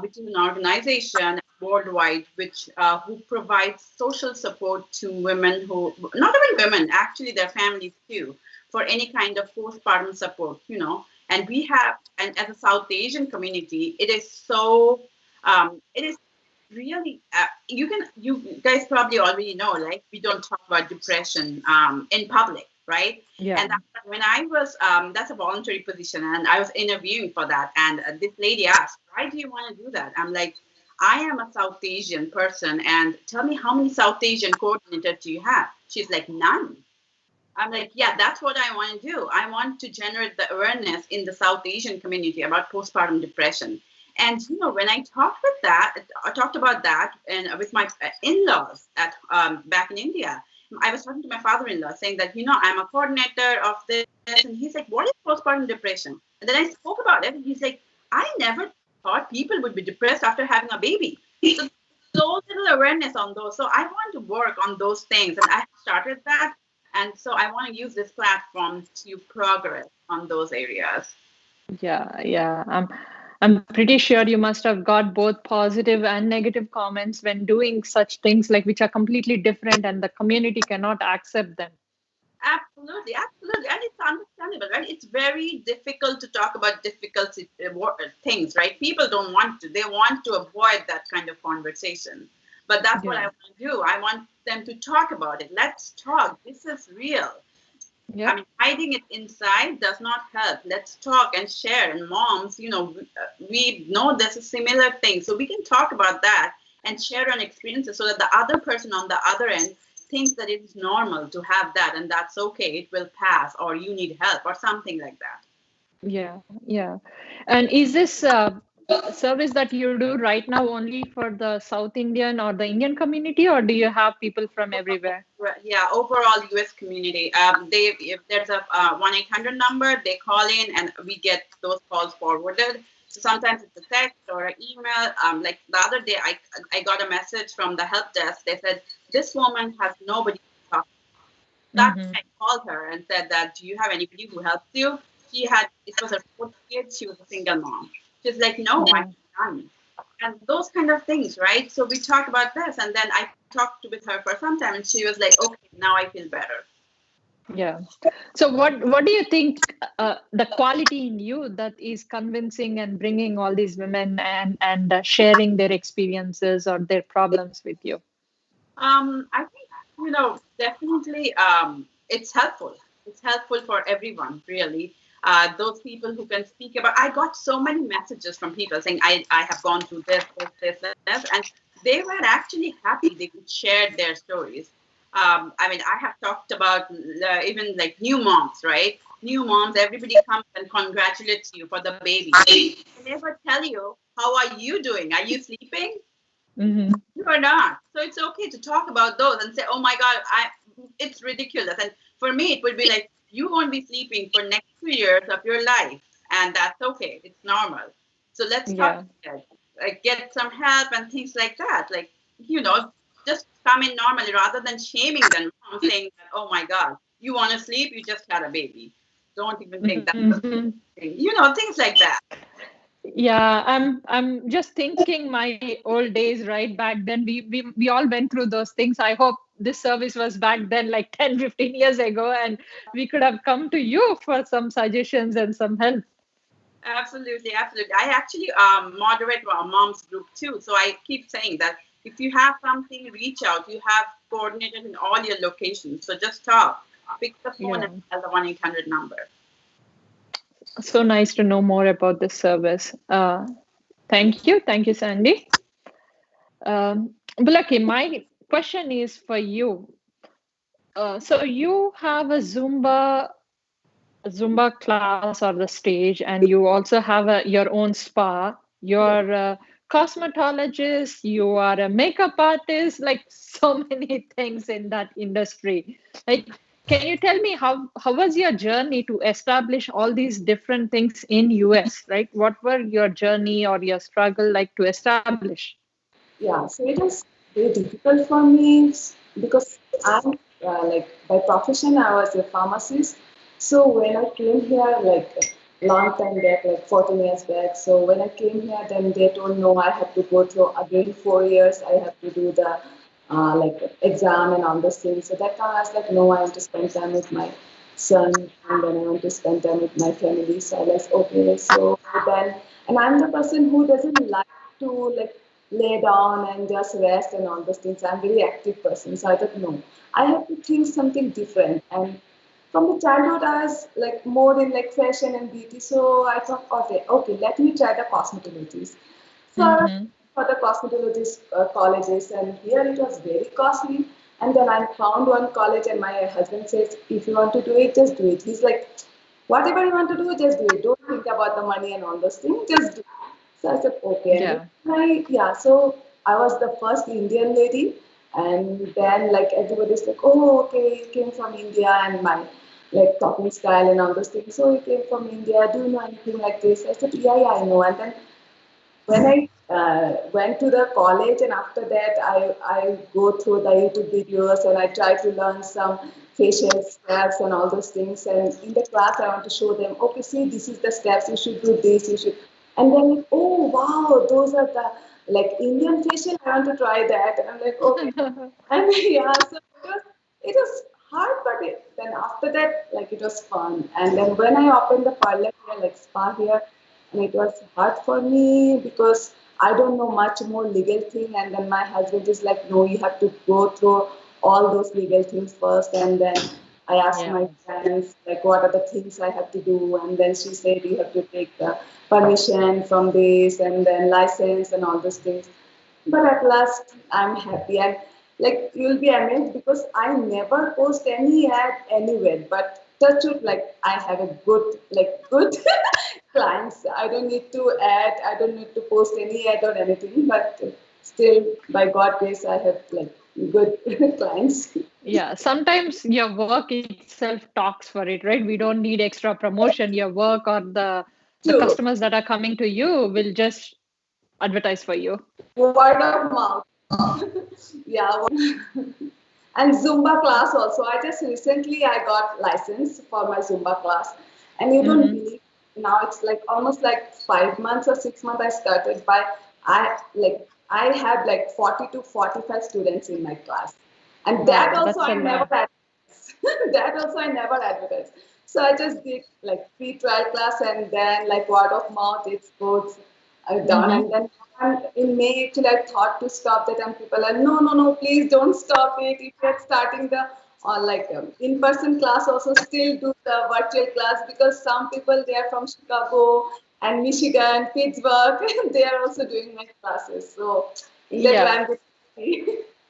which is an organization worldwide which who provides social support to women who, not even women, actually their families too, for any kind of postpartum support, And we have, and as a South Asian community, it is so, it is really, you guys probably already know, like, we don't talk about depression in public, right? Yeah. And when I was, that's a voluntary position, and I was interviewing for that, and this lady asked, why do you want to do that? I'm like, I am a South Asian person, and tell me, how many South Asian coordinators do you have? She's like, none. I'm like, yeah, that's what I want to do. I want to generate the awareness in the South Asian community about postpartum depression. And when I talked about that, and with my in-laws at back in India, I was talking to my father-in-law saying that I'm a coordinator of this, and he's like, what is postpartum depression? And then I spoke about it, and he's like, I never thought people would be depressed after having a baby. So little awareness on those. So I want to work on those things, and I started that. And so I want to use this platform to progress on those areas. Yeah. I'm pretty sure you must have got both positive and negative comments when doing such things, like, which are completely different and the community cannot accept them. Absolutely. And it's understandable, right? It's very difficult to talk about difficult things, right? People don't want to. They want to avoid that kind of conversation. But that's what I want to do. I want them to talk about it. Let's talk. This is real. Yeah. I mean, hiding it inside does not help. Let's talk and share. And moms, we know there's a similar thing. So we can talk about that and share our experiences so that the other person on the other end thinks that it is normal to have that, and that's okay. It will pass, or you need help, or something like that. Yeah. And is this service that you do right now only for the South Indian or the Indian community, or do you have people from everywhere? Yeah, overall U.S. community. If there's a 1-800 number, they call in, and we get those calls forwarded. So sometimes it's a text or an email. Like the other day, I got a message from the help desk. They said, this woman has nobody to talk to. That I called her and said that, do you have anybody who helps you? It was her fourth kid. She was a single mom. She's like, no, I'm done. And those kind of things, right? So we talked about this, and then I talked with her for some time, and she was like, okay, now I feel better. Yeah. So what do you think the quality in you that is convincing and bringing all these women and sharing their experiences or their problems with you? I think, definitely it's helpful. It's helpful for everyone, really. Those people who can speak about, I got so many messages from people saying, I have gone through this, and they were actually happy they could share their stories. I mean, I have talked about even like new moms, right? New moms, everybody comes and congratulates you for the baby. They never tell you, how are you doing? Are you sleeping? Mm-hmm. You are not. So it's okay to talk about those and say, oh my God, it's ridiculous. And for me, it would be like, you won't be sleeping for next 2 years of your life. And that's okay. It's normal. So let's talk about it. Like, get some help and things like that. Like, just come in normally rather than shaming them, saying that, oh my God, you want to sleep? You just had a baby. Don't even think that. Things like that. Yeah, I'm just thinking my old days, right? Back then, we all went through those things. I hope this service was back then, like 10-15 years ago, and we could have come to you for some suggestions and some help. Absolutely. I actually moderate a mom's group too. So I keep saying that if you have something, reach out. You have coordinated in all your locations. So just talk. Pick the phone and dial the 1-800 number. So nice to know more about this service. Thank you, Sandy. Bulaki, my question is for you. So you have a Zumba class or the stage, and you also have your own spa. You're a cosmetologist, you are a makeup artist, like so many things in that industry. Like, can you tell me how was your journey to establish all these different things in US, right? What were your journey or your struggle like to establish? Yeah, so it was very difficult for me because I'm like by profession I was a pharmacist. So when I came here, like a long time back, like 14 years back. So when I came here, then they told no, I have to go through again 4 years. I have to do the like exam and all those things. So that time I was like, no, I want to spend time with my son, and then I want to spend time with my family. So I was okay. So then, and I'm the person who doesn't like to like lay down and just rest and all those things. I'm a very active person, so I thought no, I have to think something different. And from the childhood, I was like more in like fashion and beauty, so I thought, okay, let me try the cosmetologies. So I was Mm-hmm. for the cosmetologist colleges, and here it was very costly. And then I found one college, and my husband says, if you want to do it, just do it. He's like, whatever you want to do, just do it. Don't think about the money and all those things. Just do it. So I said, okay. And then Yeah. so I was the first Indian lady. And then like everybody's like, oh, okay, you came from India, and my like talking style and all those things. So you came from India. Do you know anything like this? I said, yeah, I know. And then when I went to the college, and after that I go through the YouTube videos and I try to learn some facial steps and all those things. And in the class, I want to show them, okay, see, this is the steps. You should do this. You should, and then oh wow, those are the like Indian facial. I want to try that. And I'm like, okay, and yeah, so it was hard, but then after that, like it was fun. And then when I opened the parlor here, like spa here, and it was hard for me because I don't know much more legal thing. And then my husband is like, no, you have to go through all those legal things first. And then I asked Yeah. my friends, like, what are the things I have to do? And then she said, you have to take the permission from this and then license and all those things. But at last, I'm happy. And like, you'll be amazed because I never post any ad anywhere. But touch it, like, I have a good clients. I don't need to add, I don't need to post any ad or anything. But still, by God grace, I have like good clients. Yeah, sometimes your work itself talks for it, right? We don't need extra promotion. Your work or the True. customers that are coming to you will just advertise for you. Word of mouth. Yeah. And Zumba class also. I just recently I got license for my Zumba class, and you don't Hmm. believe now it's like almost like 5 months or 6 months I started. By I have like 40 to 45 students in my class, and that Wow, also that's a I never lot. advertise. That also I never advertise. So I just did like free trial class, and then like word of mouth it goes down. Hmm. And then in May, actually, I thought to stop that, and people are no, no, no, please don't stop it. If you're starting the in-person class, also still do the virtual class because some people they are from Chicago and Michigan, Pittsburgh, they are also doing my classes. So in that way, Yeah, I'm just happy.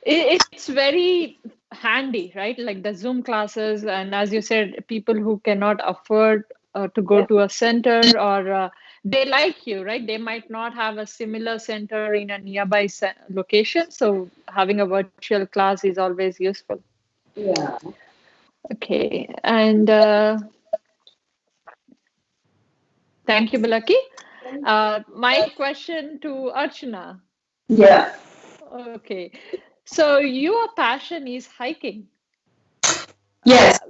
it's very handy, right? Like the Zoom classes, and as you said, people who cannot afford to go Yeah, to a center or they like you, right? They might not have a similar center in a nearby location, so having a virtual class is always useful. yeah. Okay, and thank you, Balaki. My question to Archana. Yeah. Okay, so your passion is hiking. Yes. Uh,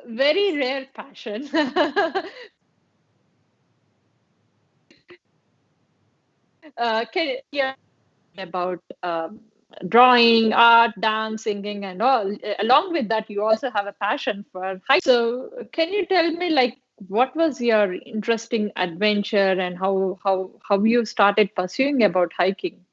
Very rare passion. Can you about drawing, art, dance, singing, and all? Along with that, you also have a passion for hiking. So, can you tell me, like, what was your interesting adventure and how you started pursuing about hiking?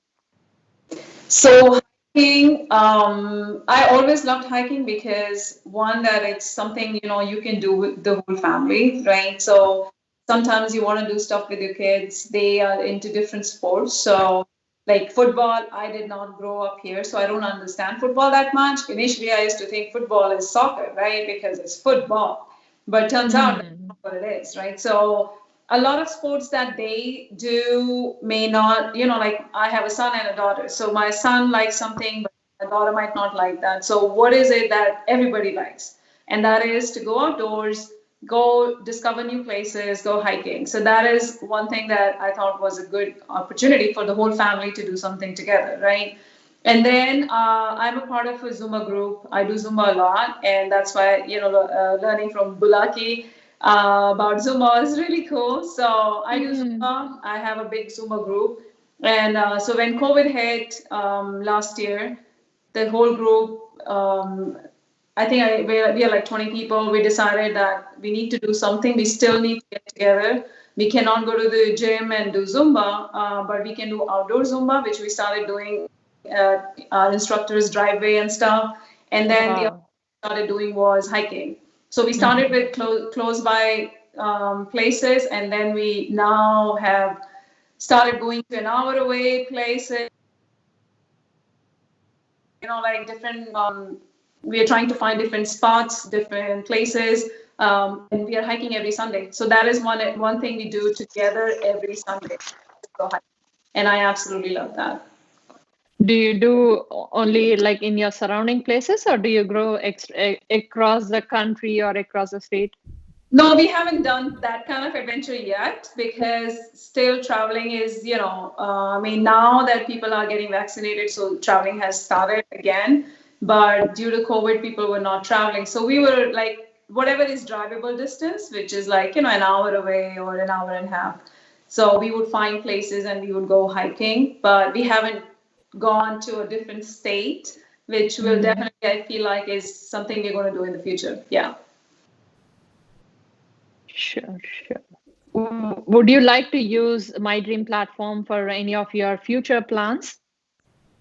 So hiking, I always loved hiking because one, that it's something, you can do with the whole family, right? So sometimes you want to do stuff with your kids. They are into different sports. So Like football, I did not grow up here, so I don't understand football that much. Initially, I used to think football is soccer, right? Because it's football. But turns out that's not what it is, right? So a lot of sports that they do may not, like I have a son and a daughter. So my son likes something, but my daughter might not like that. So what is it that everybody likes? And that is to go outdoors, go discover new places, go hiking. So that is one thing that I thought was a good opportunity for the whole family to do something together, right? And then I'm a part of a Zumba group. I do Zumba a lot, and that's why learning from Bulaki about Zumba is really cool. So I do Zumba. I have a big Zumba group, and so when COVID hit last year, the whole group. I think we are like 20 people. We decided that we need to do something. We still need to get together. We cannot go to the gym and do Zumba, but we can do outdoor Zumba, which we started doing our instructor's driveway and stuff. And then the other thing we started doing was hiking. So we started with close by places, and then we now have started going to an hour away places. Like different. We are trying to find different spots, different places, and we are hiking every Sunday. So that is one thing we do together every Sunday. And I absolutely love that. Do you do only like in your surrounding places, or do you go across the country or across the state? No, we haven't done that kind of adventure yet because still traveling is, I mean, now that people are getting vaccinated, so traveling has started again. But due to COVID, people were not traveling. So we were like, whatever is drivable distance, which is like, an hour away or an hour and a half. So we would find places and we would go hiking, but we haven't gone to a different state, which will definitely, I feel like, is something we're going to do in the future. Yeah. Sure. Would you like to use Mydream platform for any of your future plans?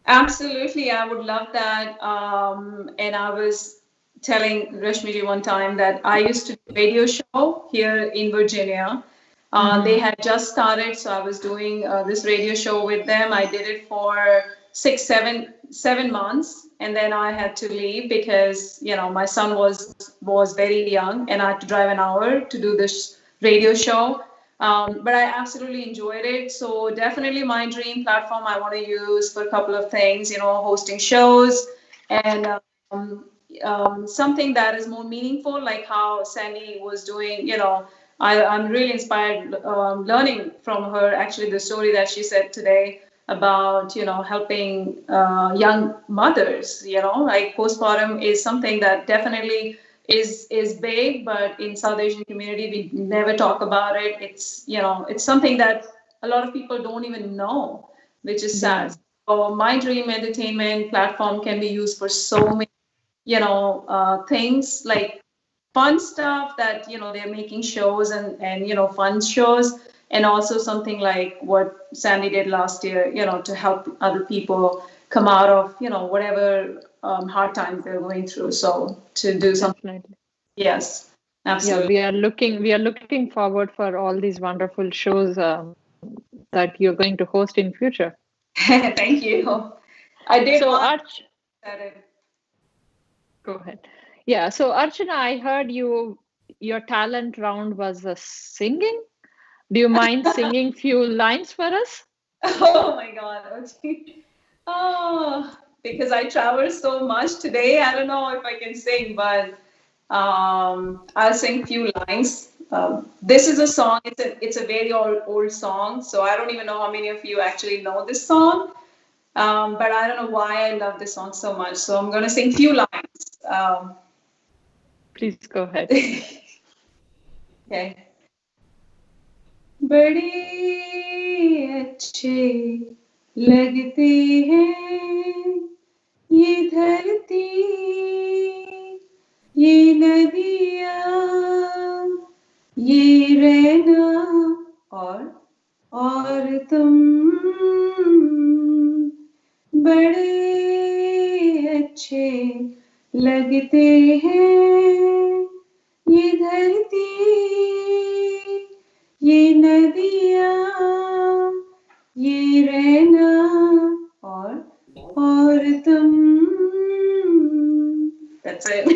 Absolutely, I would love that. And I was telling Rashmiji one time that I used to do a radio show here in Virginia. They had just started, so I was doing this radio show with them. I did it for 7 months, and then I had to leave because my son was very young, and I had to drive an hour to do this radio show. But I absolutely enjoyed it. So definitely Mydream platform I want to use for a couple of things, hosting shows and something that is more meaningful, like how Sandy was doing. I'm really inspired learning from her, actually, the story that she said today about, helping young mothers, like postpartum is something that definitely is big, but in South Asian community, we never talk about it. It's, it's something that a lot of people don't even know, which is sad. So Mydream entertainment platform can be used for so many, things like fun stuff that, they're making shows and fun shows. And also something like what Sandy did last year, to help other people come out of, whatever hard times they're going through. So to do something. Yes, absolutely. Yeah, we are looking forward for all these wonderful shows that you're going to host in future. Thank you. I did. So go ahead. Yeah. So Archana, I heard your talent round was singing. Do you mind singing few lines for us? Oh my God. Okay. Oh, because I travel so much today, I don't know if I can sing, but I'll sing few lines. This is a song. It's a very old song, so I don't even know how many of you actually know this song. But I don't know why I love this song so much. So I'm gonna sing few lines. Please go ahead. Okay. बड़े अच्छे लगते हैं ये धरती ये नदियाँ ये रहना और तुम बड़े अच्छे लगते हैं ये धरती ये नदियाँ ये रहना अगर तुम. That's it.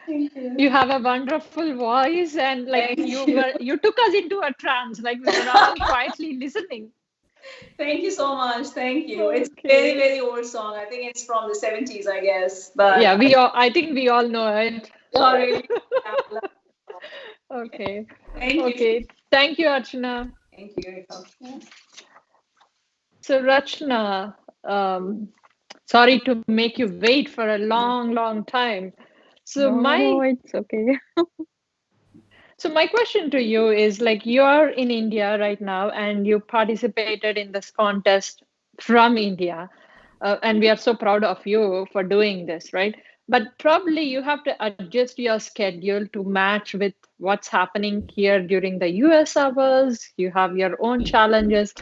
Thank you. You have a wonderful voice, and like Thank you took us into a trance. Like we were all quietly listening. Thank you so much. Thank you. It's a very, very old song. I think it's from the 70s, I guess. But Yeah, I think we all know it. oh, really? Okay. Thank you. Okay. Thank you, Archana. Thank you. So, Rachna, sorry to make you wait for a long, long time. So No, it's okay. So my question to you is like you're in India right now and you participated in this contest from India. And we are so proud of you for doing this, right? But probably you have to adjust your schedule to match with what's happening here during the US hours. You have your own challenges.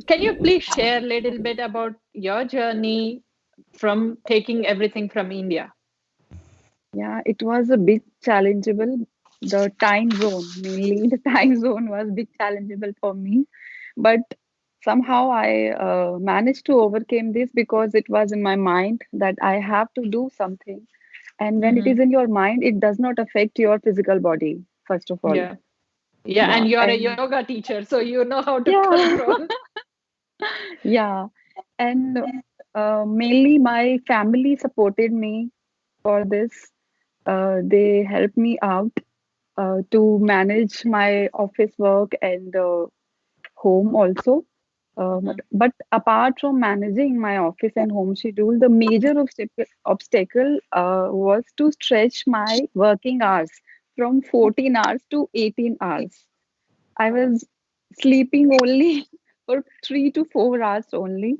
Can you please share a little bit about your journey from taking everything from India? Yeah, it was a bit challengeable. The time zone, mainly the time zone was bit challengeable for me. But somehow I managed to overcome this because it was in my mind that I have to do something. And when it is Mm-hmm. in your mind, it does not affect your physical body, first of all. Yeah. Yeah, Yeah, and you're a and yoga teacher, so you know how to yeah, control. yeah. And mainly my family supported me for this. They helped me out to manage my office work and home also. Mhm. But apart from managing my office and home schedule, the major obstacle was to stretch my working hours from 14 hours to 18 hours. I was sleeping only for 3 to 4 hours only.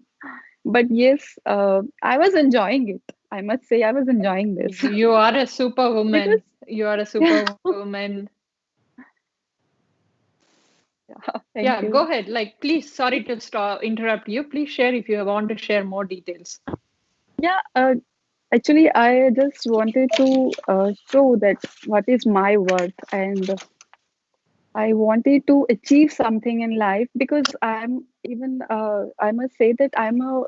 But yes, I was enjoying it. I must say, I was enjoying this You are a superwoman. because, You are a yeah, superwoman. thank Yeah, go you. ahead. Like, please, sorry to interrupt you. Please share if you want to share more details. Yeah, actually, I just wanted to show that what is my worth, and I wanted to achieve something in life because I must say that I'm a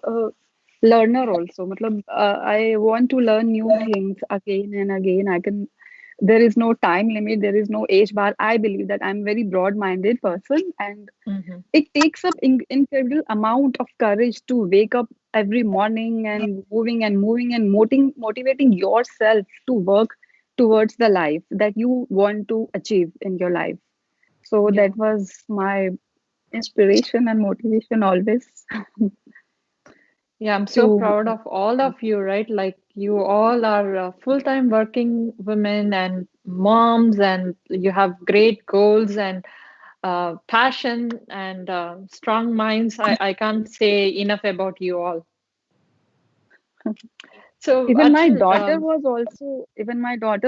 learner also. Matlab, I want to learn new things again and again. There is no time limit, there is no age bar. I believe that I'm a very broad-minded person, and Hmm. it takes up incredible amount of courage to wake up every morning and moving and motivating yourself to work towards the life that you want to achieve in your life. So Yeah. that was my inspiration and motivation always Yeah, I'm so to proud of all of you, right? Like, you all are full-time working women and moms, and you have great goals and passion and strong minds. I can't say enough about you all. So, even my Archana, daughter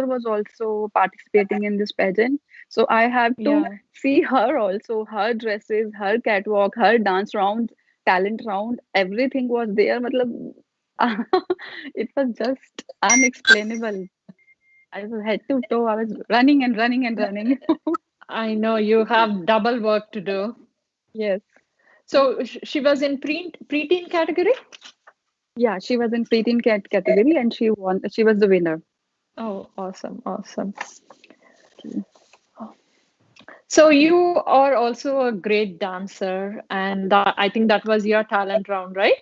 was also participating in this pageant, so I have to yeah. see her also, her dresses, her catwalk, her dance round, talent round, everything was there. Matlab, it was just unexplainable. I was head to toe, I was running and running and running. I know you have double work to do. Yes. So she was in preteen category? Yeah, she was in preteen category and she won. She was the winner. Oh, awesome, awesome. So you are also a great dancer, and I think that was your talent round, right?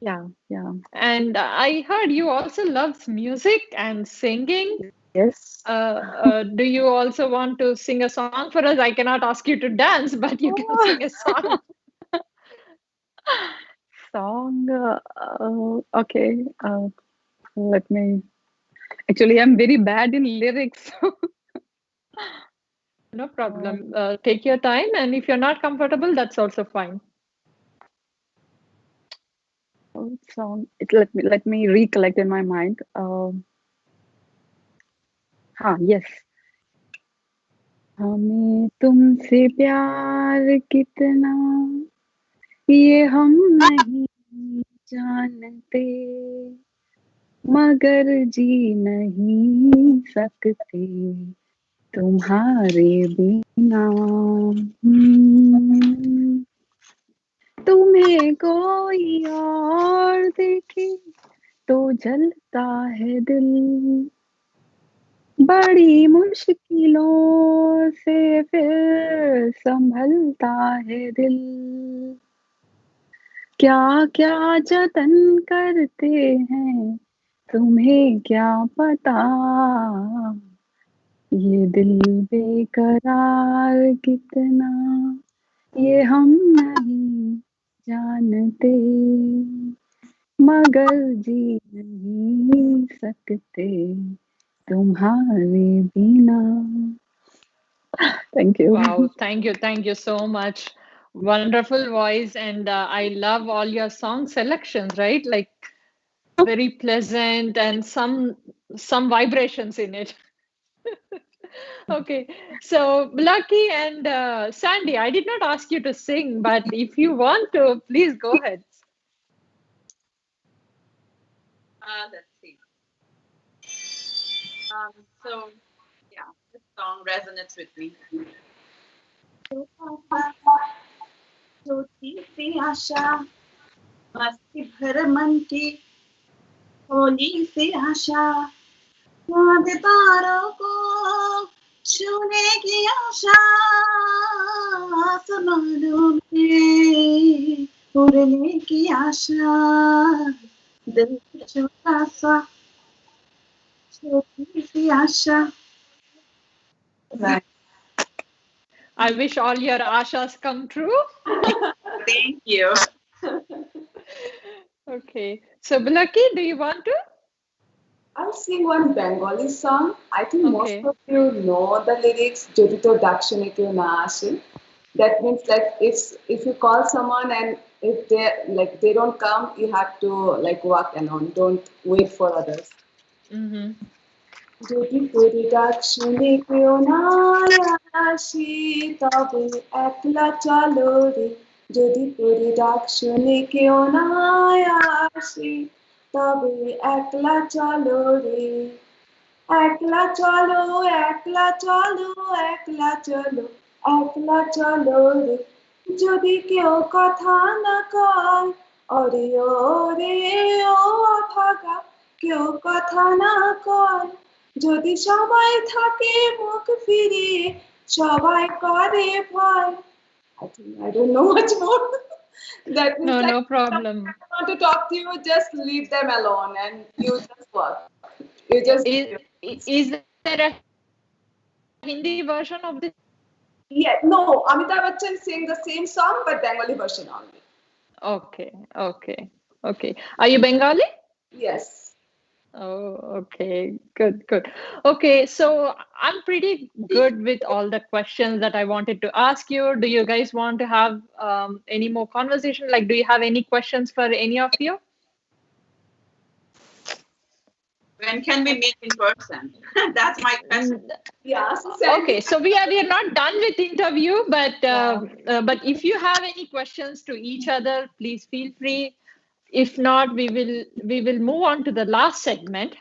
Yeah, yeah. And I heard you also love music and singing. Yes. Do you also want to sing a song for us? I cannot ask you to dance, but you can sing a song. Song. Okay. Let me. Actually, I'm very bad in lyrics. No Uh, problem. Take your time, and if you're not comfortable, that's also fine. song. Let me recollect in my mind. Yes. हमें तुमसे प्यार कितना ये हम नहीं जानते मगर जी नहीं सकते तुम्हारे बिना हम्म, तुम्हें कोई और देखे तो जलता है दिल, बड़ी मुश्किलों से फिर संभलता है दिल। क्या क्या जतन करते हैं तुम्हें क्या पता, ये दिल बेकरार कितना ये हम नहीं जानते, मगर जी नहीं सकते तुम्हारे बिना। Thank you. Wow, thank you so much. Wonderful voice, and I love all your song selections, right? Like very pleasant and some vibrations in it. Okay, so Lucky and Sandy, I did not ask you to sing, but if you want to, please go ahead. Let's see. So, yeah, this song resonates with me. छोटी सी आशा, मस्ती भर मन की होली सी आशा, चांद तारों को छूने की आशा, आसमानों में उड़ने की आशा, दिल छोटा सा छोटी सी आशा। I wish all your ashas come true. Thank you. Okay, so Lucky, do you want to? I'll sing one Bengali song. I think most Okay. of you know the lyrics. Jodi to dakshine kyo na ashe. That means like if you call someone and if they don't come, you have to like walk alone. Don't wait for others. Mm-hmm. যদি তোরে ডাক শুনে কেউ না আসি তবে একলা চলো রে, যদি তোরে ডাক শুনে কেউ না আসি তবে একলা চলো রে, একলা চলো একলা চলো একলা চলো একলা চলো রে, যদি কেউ কথা না কয় অরে ওরে ও অভাগা, কেউ কথা না কয়, যদি সবাই থাকে মুখ ফিরিয়ে সবাই করে ভয়। I don't know much more. That means No, like, no problem. if I want to talk to you, just leave them alone and you just work. You just Is there a Hindi version of this? yeah, no, Amitabh Bachchan sang the same song but Bengali version only. Okay. Are you Bengali? Yes. Oh, okay. Good. Okay, so I'm pretty good with all the questions that I wanted to ask you. Do you guys want to have any more conversation? Like, do you have any questions for any of you? When can we meet in person? That's my question. Yeah. Okay, so we are not done with interview, but if you have any questions to each other, please feel free. If not, we will move on to the last segment.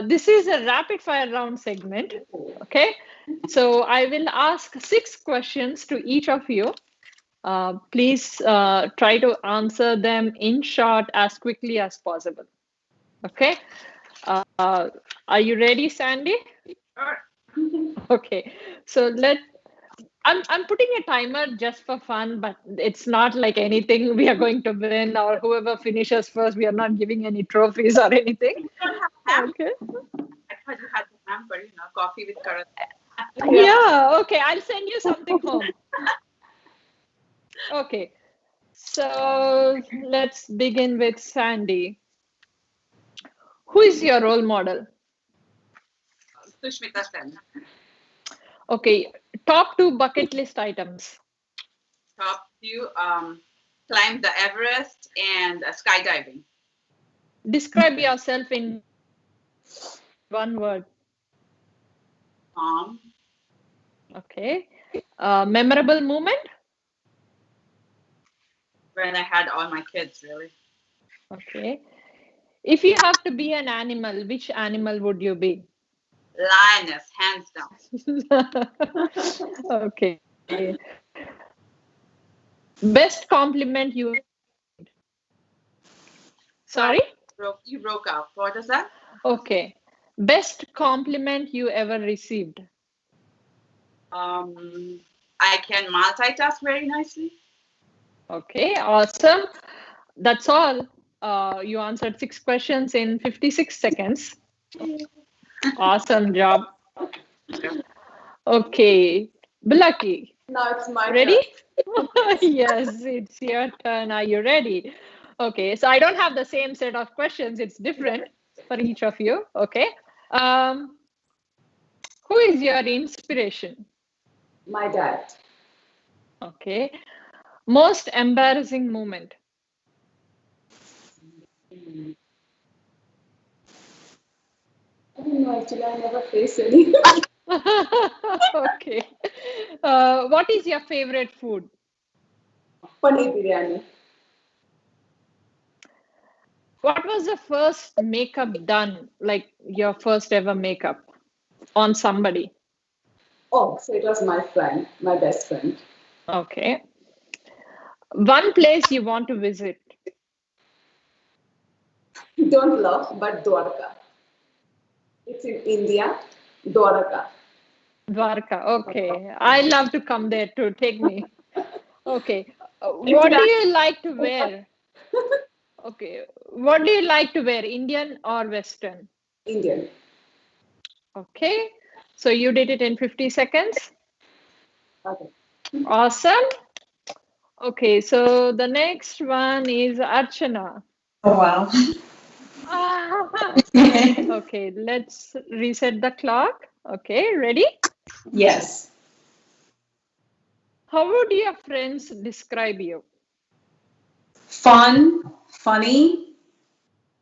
This is a rapid fire round segment. Okay, so I will ask 6 questions to each of you. Please try to answer them in short as quickly as possible. Okay, are you ready, Sandy? Sure. Okay, so I'm putting a timer just for fun, but it's not like anything we are going to win or whoever finishes first. We are not giving any trophies or anything. Okay. I thought you had the hamper, coffee with currant. Yeah, okay. I'll send you something home. Okay. So let's begin with Sandy. Who is your role model? Sushmita Sen. Okay. Top 2 bucket list items. Top 2, climb the Everest and skydiving. Describe yourself in one word. Calm. Okay. Memorable moment? When I had all my kids, really. Okay. If you have to be an animal, which animal would you be? Lioness, hands down. Okay. Best compliment you. Sorry? You broke up. What is that? Okay. Best compliment you ever received. I can multitask very nicely. Okay, awesome. That's all. You answered 6 questions in 56 seconds. Awesome job. Okay, Bulaki, Now it's my ready? turn. Yes, it's your turn. Are you ready? Okay, so I don't have the same set of questions. It's different for each of you. Okay. Um, who is your inspiration? My dad. Okay. Most embarrassing moment. I don't know, actually, I never faced any. Okay. What is your favorite food? Paneer biryani. What was the first makeup done, like your first ever makeup on somebody? Oh, so it was my friend, my best friend. Okay. One place you want to visit. Don't love, but Dwarka. It's in India, Dwarka. Dwarka. Okay. I love to come there to take me. Okay. What do Actually, you like to wear? Okay. What do you like to wear, Indian or Western? Indian. Okay. So you did it in 50 seconds. Okay. Awesome. Okay. So the next one is Archana. Oh, wow. Okay. Let's reset the clock. Okay. Ready? Yes. How would your friends describe you? Fun, funny,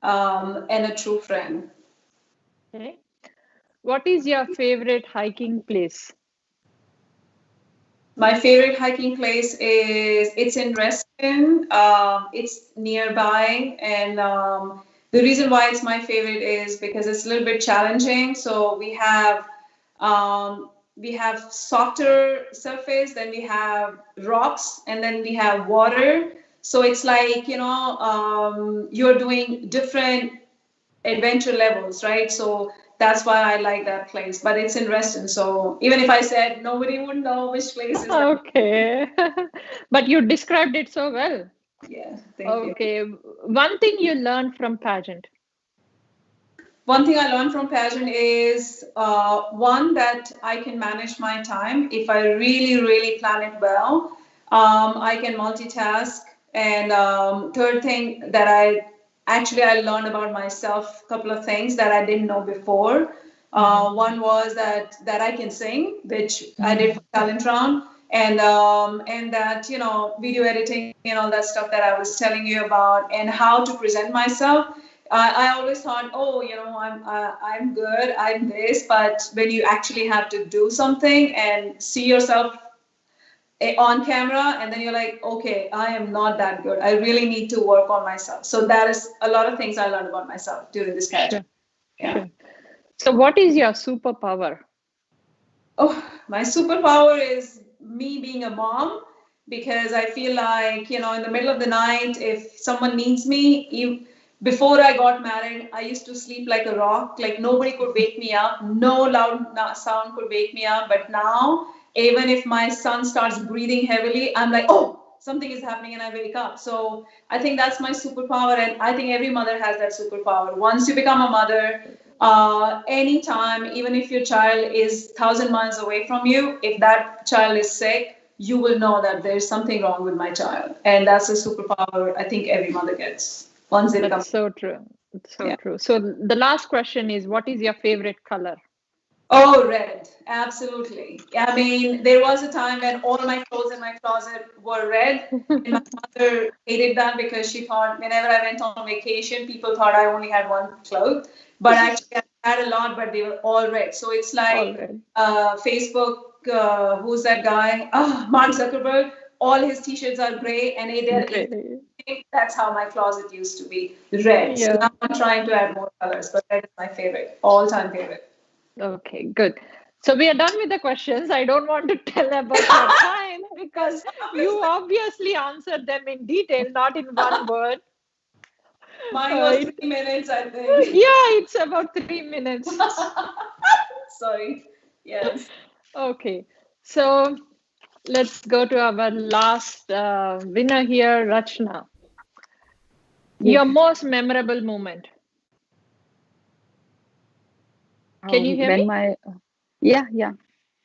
and a true friend. Okay. What is your favorite hiking place? My favorite hiking place is it's in Reston. It's nearby, and the reason why it's my favorite is because it's a little bit challenging. So we have softer surface, then we have rocks, and then we have water. So it's like you're doing different adventure levels, right? So that's why I like that place. But it's in Reston, so even if I said, nobody would know which place is that. Okay. But you described it so well. Yeah, thank you. Okay. One thing you learned from pageant. One thing I learned from pageant is one that I can manage my time if I really, really plan it well. I can multitask. And third thing that I learned about myself, a couple of things that I didn't know before. One was that I can sing, which I did for talent round, and that video editing and all that stuff that I was telling you about, and how to present myself. I always thought, oh, I'm good, I'm this, but when you actually have to do something and see yourself on camera, and then you're like, okay, I am not that good. I really need to work on myself. So that is a lot of things I learned about myself during this pageant. Sure. Sure. So what is your superpower? Oh, my superpower is me being a mom, because I feel like, in the middle of the night, if someone needs me, before I got married, I used to sleep like a rock. Like nobody could wake me up. No loud sound could wake me up. But now, even if my son starts breathing heavily, I'm like, oh, something is happening, and I wake up. So I think that's my superpower. And I think every mother has that superpower. Once you become a mother, anytime, even if your child is 1,000 miles away from you, if that child is sick, you will know that there's something wrong with my child. And that's a superpower I think every mother gets once they become. That's so true. It's so Yeah. true. So the last question is, what is your favorite color? Oh, red. Absolutely. I mean, there was a time when all my clothes in my closet were red. And my mother hated that because she thought whenever I went on vacation, people thought I only had one cloth. But actually, I had a lot, but they were all red. So it's All like red. Facebook, who's that guy? Oh, Mark Zuckerberg. All his t-shirts are gray, and Great. that's how my closet used to be, red. So Yeah. now I'm trying to add more colors, but red is my favorite, all-time favorite. Okay, good. So we are done with the questions. I don't want to tell about your time. Because you obviously answered them in detail, not in one word. Mine was 3 minutes, I think. Yeah, it's about 3 minutes. Sorry. Yes. Okay, so let's go to our last winner here, Rachna. Your most memorable moment. Can you hear When me? my yeah, yeah.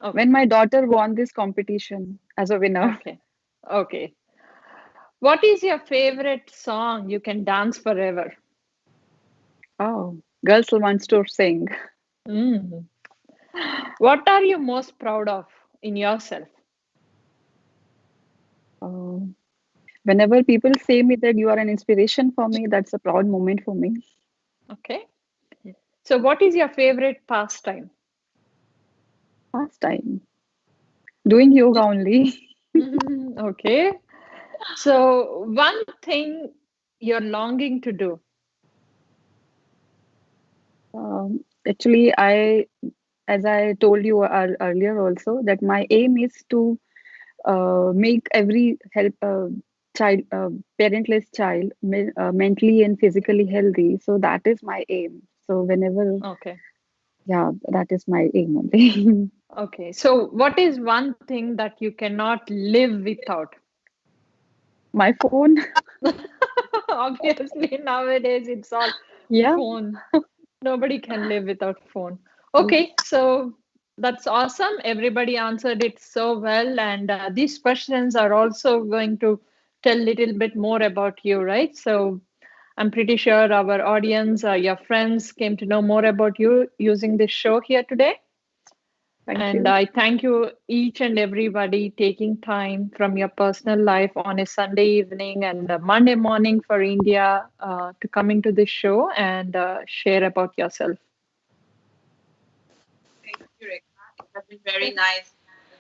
Okay. When my daughter won this competition as a winner. Okay. Okay. What is your favorite song you can dance forever? Oh, girls wants to sing. Mm. What are you most proud of in yourself? Oh, whenever people say me that you are an inspiration for me, that's a proud moment for me. Okay. So, what is your favorite pastime? Past time. Doing yoga only. Okay. So, one thing you're longing to do. Actually, as I told you earlier also, that my aim is to make every child, parentless child, mentally and physically healthy. So that is my aim. So whenever, Okay. yeah, that is my aim only. Okay. So, what is one thing that you cannot live without? My phone. Obviously, nowadays it's all Yeah. phone. Nobody can live without phone. Yeah. Okay, so that's awesome. Everybody answered it so well, and these questions are also going to tell a little bit more about you, right? So I'm pretty sure our audience, your friends, came to know more about you using this show here today. Thank And you. I thank you each and everybody taking time from your personal life on a Sunday evening and a Monday morning for India to come into this show and share about yourself. Thank you, Rekha. It has been very nice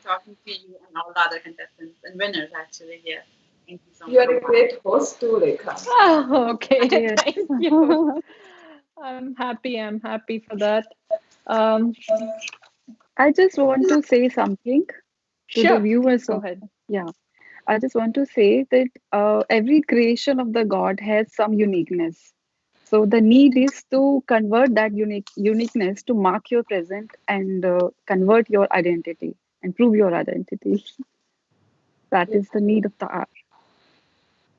talking to you and all the other contestants and winners, actually. Yes. Thank you so You much. are a great host too, Rekha. Oh, okay. Yes. Thank you. I'm happy. I'm happy for that. Um, I just want to say something to the sure, please viewers go of, ahead. yeah. I just want to say that every creation of the God has some uniqueness. So the need is to convert that uniqueness to mark your present and convert your identity and prove your identity. That is the need of the hour.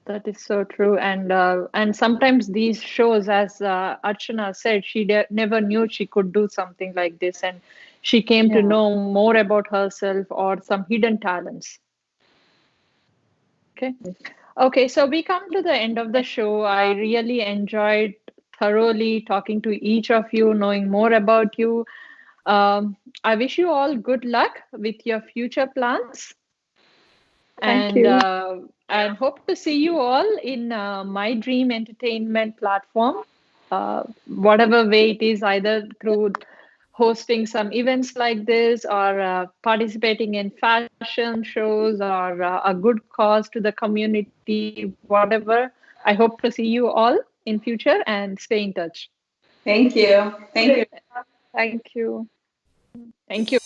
That is so true. And sometimes these shows, as Archana said, she never knew she could do something like this, and she came to Yeah. know more about herself or some hidden talents. Okay. Yes. Okay, so we come to the end of the show. I really enjoyed thoroughly talking to each of you, knowing more about you. I wish you all good luck with your future plans, Thank and you. and hope to see you all in my dream entertainment platform, whatever way it is, either through hosting some events like this or participating in fashion shows or a good cause to the community, whatever. I hope to see you all in future and stay in touch. Thank you. Thank you. Thank you. Thank you.